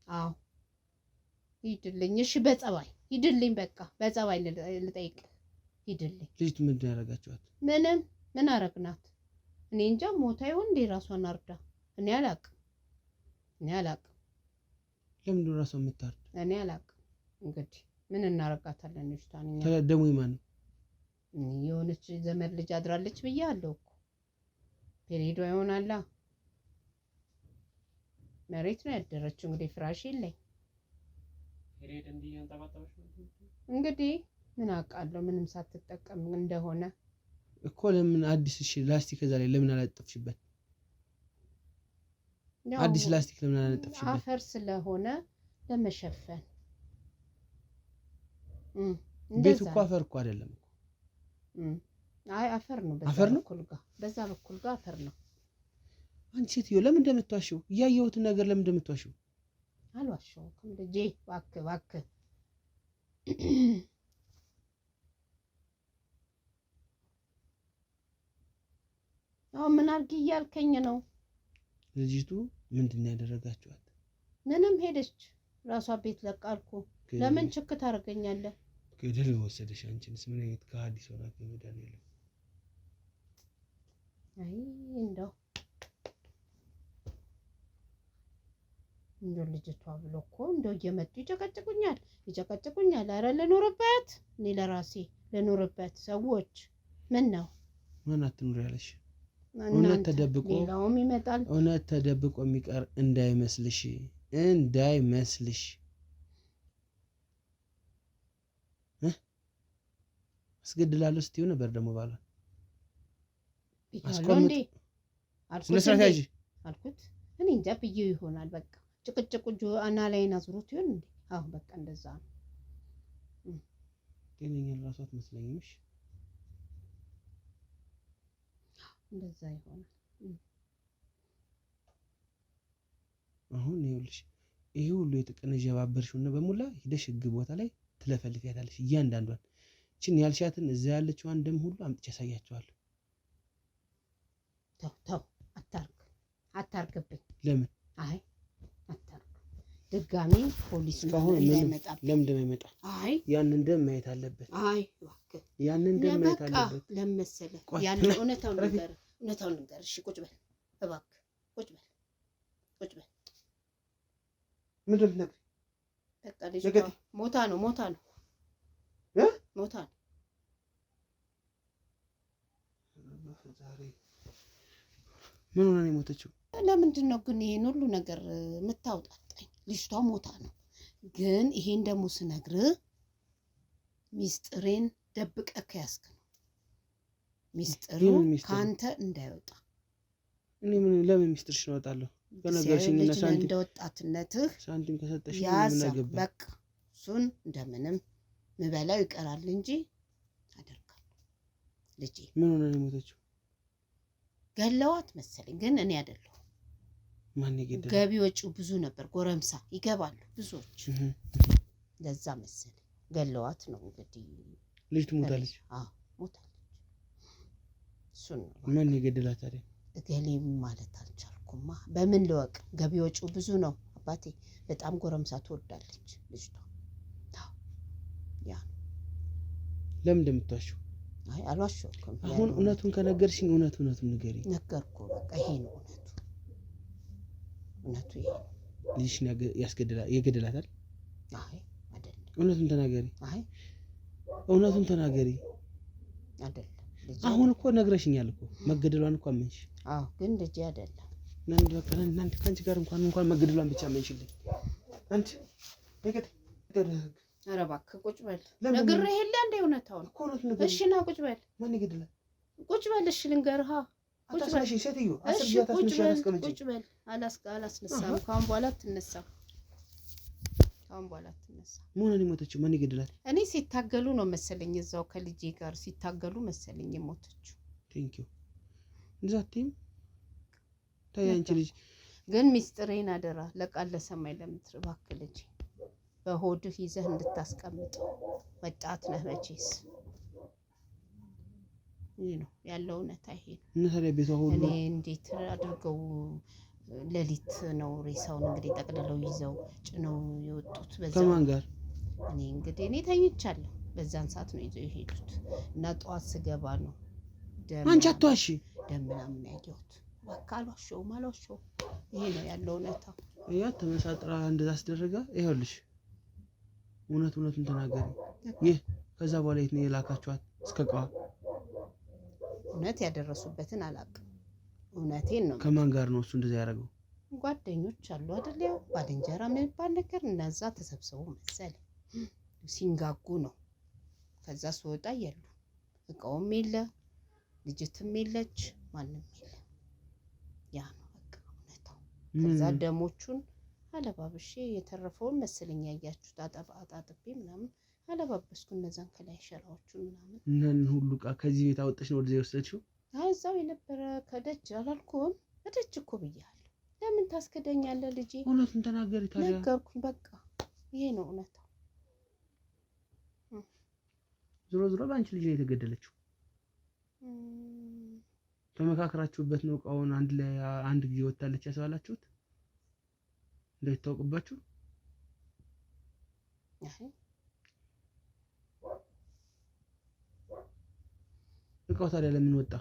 አዎ ሂድልኝ። እሺ በጸባይ ሂድልኝ። በቃ በጸባይ ልጠይቅ ሂድልኝ። ልጅቱ ምንድን ያደረጋችኋት? ምንም። ምን አረግናት? እኔ እንጃ ሞታ ይሆን እንዴ ራሷን አርዳ? እኔ አላቅም። ለምንድን ነው ራሷን የምታርድ? እኔ አላቅም። እንግዲህ ምን እናረጋታለን? ልጅቷን እኛ ደግሞ ማን ነው? የሆነች ዘመድ ልጅ አድራለች ብያለሁ እኮ። ፔሬዶ ይሆናላ። መሬት ነው ያደረችው። እንግዲህ ፍራሽ የለኝ። ፔሬድ እንዲያንጠባጠበሽ እንግዲህ ምን አውቃለሁ ምንም ሳትጠቀም እንደሆነ እኮ። ለምን አዲስ እሺ ላስቲክ ከዛ ላይ ለምን አላጠፍሽበት? አዲስ ላስቲክ ለምን አላጠፍሽበት? አፈር ስለሆነ ለመሸፈን። ቤቱ እኮ አፈር እኮ አይደለም እኮ። አይ አፈር ነው። በዛ በኩል ጋር አፈር ነው። አንቺ ሴትዮ ለምን እንደምትዋሽው? እያየሁትን ነገር ለምን እንደምትዋሽው? አልዋሽውም ልጄ። እባክህ አሁን ምን አድርጊ እያልከኝ ነው? ልጅቱ ምንድን ነው ያደረጋችኋት? ምንም ሄደች ራሷ ቤት ለቃልኩ። ለምን ችክ ታደርገኛለህ? ገደል ወሰደሽ። አንቺንስ ምን አይነት ከሀዲስ ወራት ነው መድኃኒዓለም። አይ እንደው ልጅቷ ብሎ እኮ እንደው እየመጡ ይጨቀጭቁኛል። ኧረ ልኖርበት፣ እኔ ለራሴ ልኖርበት። ሰዎች ምን ነው ማን አትኑር ያለሽ? እውነት ተደብቆ ሌላውም ይመጣል። እውነት ተደብቆ የሚቀር እንዳይመስልሽ። አስገድላለሁ ስትይው ነበር ደግሞ ባሏ አስቆምጥ አልኩት። እኔ እንጃ ብዬው ይሆናል። በቃ ጭቅጭቁ አና ላይና ዙሩት ይሆን እንዴ? አዎ በቃ እንደዛ ነው። ጤነኛ ራሷ አትመስለኝምሽ። እንደዛ ይሆናል። አሁን ይኸውልሽ ይሄ ሁሉ የተቀነጀባበርሽው ነው በሙላ ሂደሽ ህግ ቦታ ላይ ትለፈልፊያታለሽ። እያንዳንዷን እቺን ያልሻትን እዛ ያለችዋን ደም ሁሉ አምጥቼ ያሳያቸዋለሁ። ተው አታርግብኝ። ለምን? አይ አታርግ። ድጋሚ ፖሊስ እንዳይመጣ። ለምንድን ነው የሚመጣ? አይ ያንን ደም ማየት አለበት። አይ እባክህ ያንን ደም ማየት አለበት። ለመሰለ ያንን እውነታውን ነገር እሺ ቁጭ በል እባክህ ቁጭ በል። ምንድን ነው? በቃ ልጅ ሞታ ነው። ምን ሆነ ነው የሞተችው? ለምንድን ነው ግን ይሄን ሁሉ ነገር የምታውጣጣኝ? ልጅቷ ሞታ ነው። ግን ይሄን ደግሞ ስነግርህ ሚስጥሬን ደብቀህ ከያዝክ ነው። ሚስጥሩ ካንተ እንዳይወጣ። እኔ ለምን ሚስጥርሽን አወጣለሁ? በነገርሽኝና ሳንቲም እንደወጣትነትህ ሳንቲም ከሰጠሽ ምን አገባ? በቃ እሱን እንደምንም ምበላው ይቀራል እንጂ አደርጋለሁ። ልጄ ምን ሆነ ነው የሞተችው? ገለዋት መሰለኝ፣ ግን እኔ አይደለሁ። ማን ይገደል? ገቢ ወጪው ብዙ ነበር። ጎረምሳ ይገባሉ ብዙዎች። ለዛ መሰለኝ ገለዋት ነው እንግዲህ። ልጅ ትሞታለች? አዎ ሞታለች። እሱን ማን ይገደላት ታዲያ? እገሌ ማለት አልቻልኩማ። በምን ልወቅ? ገቢ ወጪው ብዙ ነው አባቴ። በጣም ጎረምሳ ትወዳለች ልጅቷ። ያ ለምን እንደምትዋሽው አይ አልዋሸሁም። አሁን እውነቱን ከነገርሽኝ እውነቱን ንገሪኝ። ነገርኩ በቃ ይሄ ነው እውነቱ ይሄ ነው። ልጅሽን ይገድላታል? አይ አይደለም። እውነቱን ተናገሪ። አይ እውነቱን ተናገሪ። አይደለም። አሁን እኮ ነግረሽኛል እኮ መገደሏን እኮ አመንሽ። አዎ ግን ልጅ አይደለም። ነን በቃ እናንተ ካንቺ ጋር እንኳን መገደሏን ብቻ አመንሽልኝ። አንቺ ኧረ እባክህ ቁጭ በል። ነግሬህ የለ እንደ እውነታውን እኮ ነው። እሺ ና ቁጭ በል። ማን ይገድላል? ቁጭ በል። እሺ ልንገርህ። ቁጭ በል ሴትዮ። ቁጭ በል። አላስነሳም። ካሁን በኋላ አትነሳም። ምን ነው የሞተችው? ማን ይገድላል? እኔ ሲታገሉ ነው መሰለኝ እዛው ከልጄ ጋር ሲታገሉ መሰለኝ የሞተችው። ቴንክ ዩ እንዛቲም ታያንቺ ልጅ ግን ሚስጥሬን አደራ ለቃል ለሰማይ ለምትር እባክህ ልጅ በሆድህ ይዘህ እንድታስቀምጠው። ወጣት ነህ መቼስ። ይሄ ነው ያለው እውነታ ይሄ ነው። እነታዲያ ቤቷ ሁሉ እኔ እንዴት አድርገው ሌሊት ነው ሬሳውን እንግዲህ ጠቅልለው ይዘው ጭነው የወጡት። በዛ ከማን ጋር? እኔ ተኝቻለሁ። በዛን ሰዓት ነው ይዘው የሄዱት እና ጠዋት ስገባ ነው አንቺ አትዋሺ ደም ምናምን ያየሁት። በቃ አልዋሸሁም። ይሄ ነው ያለው እውነታ። ያ ተመሳጥራ እንደዛ አስደረጋ። ይኸውልሽ እውነቱን ተናገሪ። ይህ ከዛ በኋላ የት ነው የላካችኋት? እስከ ቀዋ እውነት ያደረሱበትን አላውቅም። እውነቴን ነው። ከማን ጋር ነው እሱ እንደዛ ያደረገው? ጓደኞች አሉ አይደል? ያው ባልንጀራ የሚባል ነገር እነዛ ተሰብስበው መሰለኝ ሲንጋጉ ነው። ከዛ ስወጣ የሉ፣ እቃውም የለ፣ ልጅትም የለች፣ ማንም የለ። ያ ነው በቃ እውነታው። ከዛ ደሞቹን አለባብሼ የተረፈውን መሰለኝ ያያችሁት አጣጥቤ ምናምን አለባበስኩ። እነዛን ከላይ ሸራዎቹን ምናምን እነን ሁሉ እቃ ከዚህ ቤት አወጣሽ ነው ወደዛ የወሰድሽው? እዛው የነበረ ከደጅ አላልኩም? እደጅ እኮ ብያለሁ። ለምን ታስከደኛለህ ልጄ? እውነቱን ተናገሪ ታዲያ። ነገርኩኝ በቃ ይሄ ነው እውነታው። ዞሮ በአንቺ ልጅ ነው የተገደለችው። ተመካከራችሁበት ነው እቃውን አንድ ጊዜ ወጣለች ያስባላችሁት እንዳይታወቅባችሁ? እቃው ታዲያ ለምን ወጣ?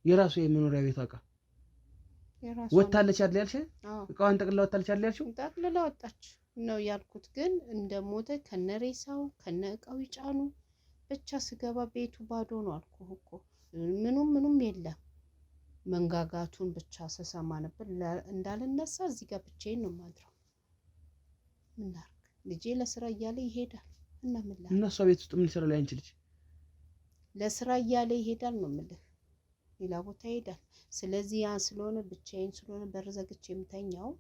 የራሱ የመኖሪያ ቤት እቃ ወጣለች አይደል ያልሽ? እቃዋን ጠቅልላ ወጣለች አይደል ያልሽው? ጠቅልላ ወጣች ነው ያልኩት። ግን እንደሞተ ከነሬሳው ከነእቃው ይጫኑ ብቻ ስገባ ቤቱ ባዶ ነው አልኩህ እኮ። ምኑም የለም። መንጋጋቱን ብቻ ስሰማ ነበር እንዳልነሳ። እዚህ ጋር ብቻዬን ነው የማድረው። ምን ላድርግ? ልጄ ለስራ እያለ ይሄዳል እና ምን ላድርግ? እና እሷ ቤት ውስጥ ምን ይሰራል አንቺ ልጅ? ለስራ እያለ ይሄዳል ነው የምልህ። ሌላ ቦታ ይሄዳል። ስለዚህ ያ ስለሆነ ብቻዬን ስለሆነ በር ዘግቼ የምተኛው።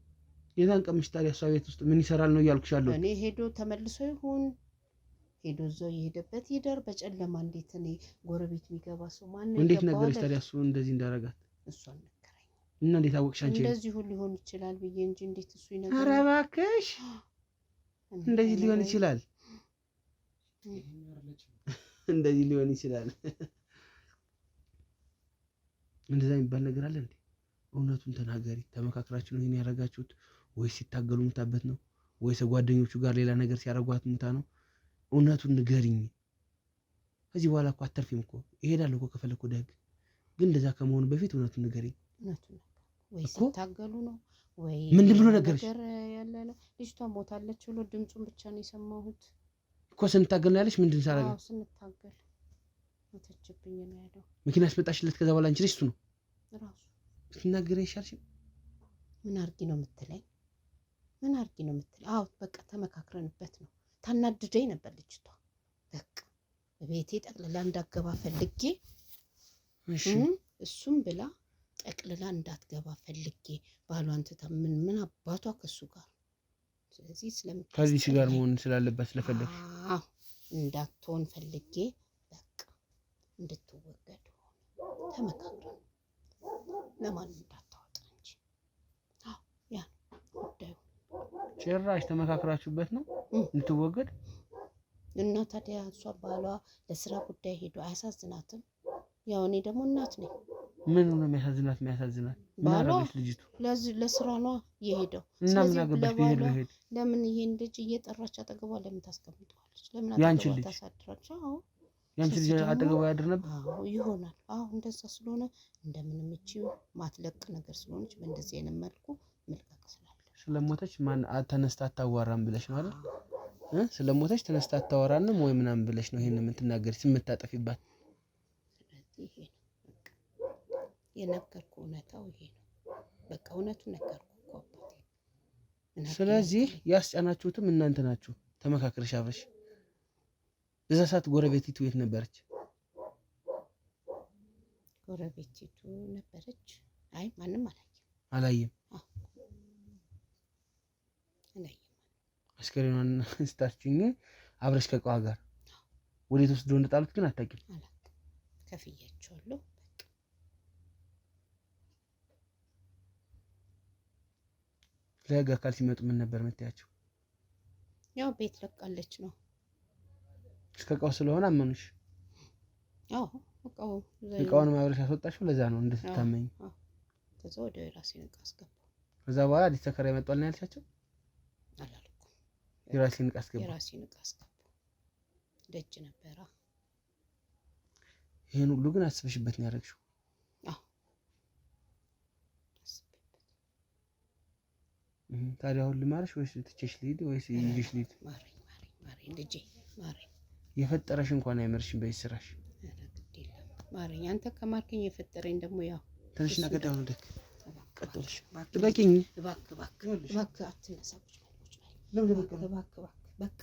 የዛን ቀምሽ ታዲያ እሷ ቤት ውስጥ ምን ይሰራል ነው እያልኩሽ ያለው። እኔ ሄዶ ተመልሶ ይሁን ሄዶ እዛው የሄደበት ይደር። በጨለማ እንዴት እኔ ጎረቤት የሚገባ ሰው ማን ነው? እንዴት ነገርሽ ታዲያ እሱ እንደዚህ እንዳረጋት? እሱ ነገረኝ። እና እንዴት አወቅሽ አንቺ? እንደዚህ ሁሉ ሊሆን ይችላል ብዬ እንጂ እንዴት እሱ ይነገራል? ኧረ እባክሽ እንደዚህ ሊሆን ይችላል። እንደዚህ ሊሆን ይችላል። እንደዛ የሚባል ነገር አለ እንዴ? እውነቱን ተናገሪ። ተመካክራችሁ ነው ይሄን ያደረጋችሁት ወይስ ሲታገሉ ሙታበት ነው ወይስ ጓደኞቹ ጋር ሌላ ነገር ሲያደርጓት ሙታ ነው? እውነቱን ንገሪኝ። ከዚህ በኋላ እኮ አተርፊም እኮ እሄዳለሁ እኮ ከፈለኩ ደግ። ግን እንደዛ ከመሆኑ በፊት እውነቱን ንገሪኝ። እውነቱን ወይ ሲታገሉ ነው ወይ ምን ብሎ ነገርሽ? ያለ ነው። ልጅቷ ሞታለች ብሎ ድምጹን ብቻ ነው የሰማሁት እኮ። ስንታገል ነው ያለሽ? ምንድን ሳረጋ? አዎ ስንታገል ሞተችብኝ ነው ያለው። መኪና አስመጣሽለት ከዛ በኋላ አንቺ ልጅ እሱ ነው ራሱ ብትናገሪ ይሻልሽ። ምን አርጊ ነው የምትለኝ? ምን አርጊ ነው የምትለኝ? አዎ በቃ ተመካክረንበት ነው። ታናድደኝ ነበር ልጅቷ። በቃ በቤቴ ጠቅልላ እንዳትገባ ፈልጌ እሱም ብላ ጠቅልላ እንዳትገባ ፈልጌ ባሏን ትታ ምን አባቷ ከሱ ጋር። ስለዚህ ከዚህ ጋር መሆን ስላለባት ስለፈለግሽ እንዳትሆን ፈልጌ በቃ እንድትወገድ ተመካክረን ለማን እንዳታወጣ እንጂ። ያ ጉዳዩ ጭራሽ ተመካክራችሁበት ነው እንድትወገድ። እና ታዲያ እሷ ባሏ ለስራ ጉዳይ ሄዶ አያሳዝናትም? ያው እኔ ደግሞ እናት ነኝ። ምን ነው የሚያሳዝናት? ምን አረጋች ልጅቱ? ለስራ ነው የሄደው። እና ምን አገባሽ ቢሄድ? ለምን ይሄን ልጅ እየጠራች አጠገቧ ለምን ታስቀምጠዋለች? ለምን ያንቺ ልጅ ታሳድራለች? አዎ ያንቺ ልጅ አጠገቡ ያድር ነበር? አዎ ይሆናል። አዎ እንደዛ ስለሆነ እንደምንም እቺ ማትለቅ ነገር ስለሆነች በእንደዚህ አይነት መልኩ መልቀቅ ስላለ ስለሞተች ማን ተነስታ አታዋራም ብለሽ ነው አይደል? ስለሞተች ተነስታ አታዋራንም ወይ ምናምን ብለሽ ነው ይሄን የምትናገሪት የምታጠፊባት? ስለዚህ ይሄ ነው በቃ የነገርኩ እውነታው ይሄ ነው። በቃ እውነቱን ነገርኩ እኮ አባቴ። ስለዚህ ያስጫናችሁትም እናንተ ናችሁ ተመካክረሽ አብረሽ። በዛ ሰዓት ጎረቤቲቱ የት ነበረች? ጎረቤቲቱ ነበረች። አይ ማንም አላየም። አላየም። አስከሬኗን ስታስጭኝ አብረሽ ከቋ ጋር ወዴት ወስዶ እንደጣሉት ግን አታውቂም? አላውቅም። ከፍያቸዋለሁ። በቃ ለህግ አካል ሲመጡ ምን ነበር የምትያቸው? ያው ቤት ለቃለች ነው። እስከ ስለሆነ አመኑሽ? አዎ እቃውን ማብረሽ አስወጣሽው ለዛ ነው እንድትታመኝ። ከዛ ወደ ራሴን እቃ አስገባው። ከዛ በኋላ አዲስ ተከራይ መጥቷል ነው ያልሻቸው? አላልኩም። የራሴን እቃ አስገባው። የራሴን እቃ አስገባው። ደጅ ነበራ። ይሄን ሁሉ ግን አስበሽበት ነው ያደረግሽው? አዎ አስበበት። ታዲያ አሁን ልማርሽ ወይስ ትቼሽ ልሂድ ወይስ ይዤሽ ልሂድ? ማረኝ ልጄ ማረኝ። የፈጠረሽ እንኳን አይመርሽም በዚህ ስራሽ። ማረኝ አንተ ከማርከኝ የፈጠረኝ ደግሞ ያው ትንሽና ቀጣው ነው ደክ ቀጥልሽ ልበቂኝ። እባክህ አትነሳብሽ እባክህ በቃ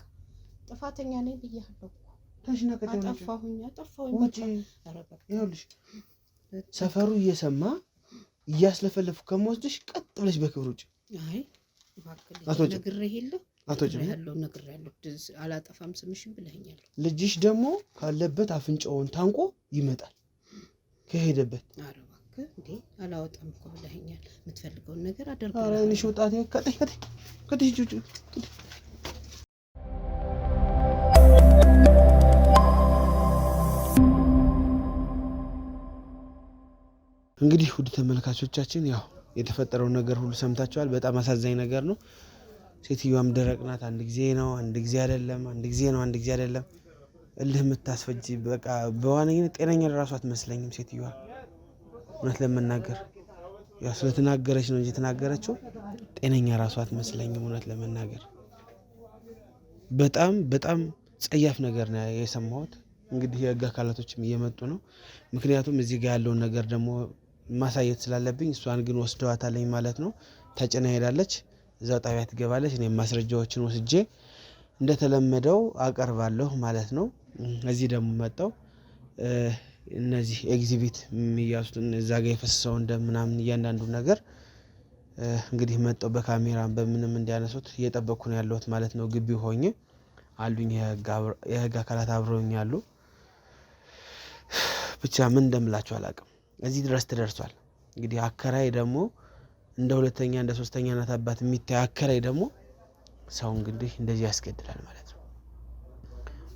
ጥፋተኛ ነኝ ብያለሁ። ትንሽና ቀጣው ነው አጠፋሁኝ በቃ ይኸውልሽ ሰፈሩ እየሰማ እያስለፈለፉ ከመወስድሽ ቀጥ ብለሽ በክብር ውጭ። አይ እባክህ ነግሬህ የለ ያለው ነግሬያለሁ። አላጠፋም ስምሽን ብለኸኛል። ልጅሽ ደግሞ ካለበት አፍንጫውን ታንቆ ይመጣል ከሄደበት። ኧረ እባክህ እንዴ አላወጣም እኮ ብለኸኛል። የምትፈልገውን ነገር አደርጋለሁ። ኧረ እኔ ወጣቴ ከትሽ እንግዲህ ውድ ተመልካቾቻችን ያው የተፈጠረው ነገር ሁሉ ሰምታችኋል። በጣም አሳዛኝ ነገር ነው። ሴትዮዋም ደረቅ ናት። አንድ ጊዜ ነው አንድ ጊዜ አይደለም፣ አንድ ጊዜ ነው አንድ ጊዜ አይደለም። እልህ የምታስፈጅ በቃ በዋነኝነት ጤነኛ ራሷ አትመስለኝም ሴትዮዋ። እውነት ለመናገር ያው ስለተናገረች ነው እንጂ የተናገረችው ጤነኛ ራሷ አትመስለኝም። እውነት ለመናገር በጣም ጸያፍ ነገር ነው የሰማሁት። እንግዲህ የህግ አካላቶችም እየመጡ ነው። ምክንያቱም እዚህ ጋር ያለውን ነገር ደግሞ ማሳየት ስላለብኝ እሷን ግን ወስደዋታለኝ ማለት ነው። ተጭና ሄዳለች። እዛው ጣቢያ ትገባለች። እኔ ማስረጃዎችን ወስጄ እንደተለመደው አቀርባለሁ ማለት ነው። እዚህ ደግሞ መጣው እነዚህ ኤግዚቢት የሚያዙትን እዛ ጋር የፈሰሰው እንደምናምን እያንዳንዱ ነገር እንግዲህ መጣው በካሜራ በምንም እንዲያነሱት እየጠበቅኩ ነው ያለሁት ማለት ነው። ግቢው ሆኜ አሉኝ የህግ አካላት አብረውኝ አሉ። ብቻ ምን እንደምላችሁ አላውቅም። እዚህ ድረስ ተደርሷል። እንግዲህ አከራይ ደግሞ እንደ ሁለተኛ እንደ ሶስተኛ እናት አባት የሚታይ አከራይ ደግሞ ሰው እንግዲህ እንደዚህ ያስገድላል ማለት ነው።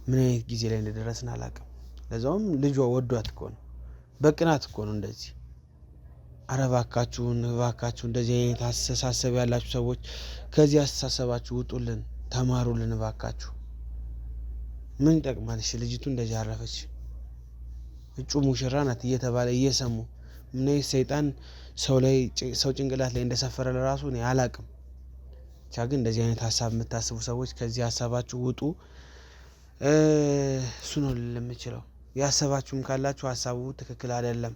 ምን አይነት ጊዜ ላይ እንደደረስን አላውቅም። ለዛውም ልጇ ወዷት እኮ ነው፣ በቅናት እኮ ነው እንደዚህ። ኧረ እባካችሁ እንደዚህ አይነት አስተሳሰብ ያላችሁ ሰዎች ከዚህ አስተሳሰባችሁ ውጡልን፣ ተማሩልን እባካችሁ። ምን ይጠቅማል? እሺ ልጅቱ እንደዚህ አረፈች፣ እጩ ሙሽራ ናት እየተባለ እየሰሙ ምን አይነት ሰይጣን ሰው ጭንቅላት ላይ እንደሰፈረ ለራሱ እኔ አላቅም። ብቻ ግን እንደዚህ አይነት ሀሳብ የምታስቡ ሰዎች ከዚህ ሀሳባችሁ ውጡ። እሱ ነው ለምችለው። ያሰባችሁም ካላችሁ ሀሳቡ ትክክል አይደለም።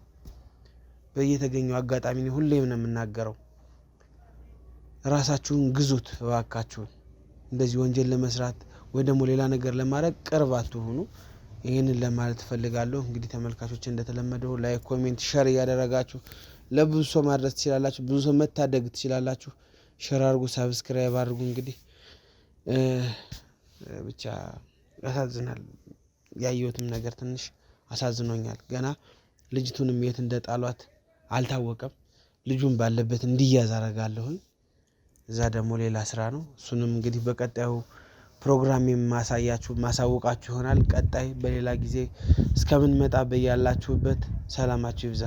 በየተገኘው አጋጣሚ ሁሌም ነው የምናገረው፣ ራሳችሁን ግዙት እባካችሁን። እንደዚህ ወንጀል ለመስራት ወይ ደግሞ ሌላ ነገር ለማድረግ ቅርብ አትሁኑ። ይህንን ለማለት እፈልጋለሁ። እንግዲህ ተመልካቾች እንደተለመደው ላይክ፣ ኮሜንት፣ ሸር እያደረጋችሁ ለብዙ ሰው ማድረስ ትችላላችሁ። ብዙ ሰው መታደግ ትችላላችሁ። ሸር አድርጉ፣ ሳብስክራይብ አድርጉ። እንግዲህ ብቻ ያሳዝናል። ያየሁትም ነገር ትንሽ አሳዝኖኛል። ገና ልጅቱንም የት እንደጣሏት አልታወቀም። ልጁን ባለበት እንዲያዝ አደርጋለሁኝ። እዛ ደግሞ ሌላ ስራ ነው። እሱንም እንግዲህ በቀጣዩ ፕሮግራም ማሳወቃችሁ ይሆናል። ቀጣይ በሌላ ጊዜ እስከምንመጣ በያላችሁበት ሰላማችሁ ይብዛ።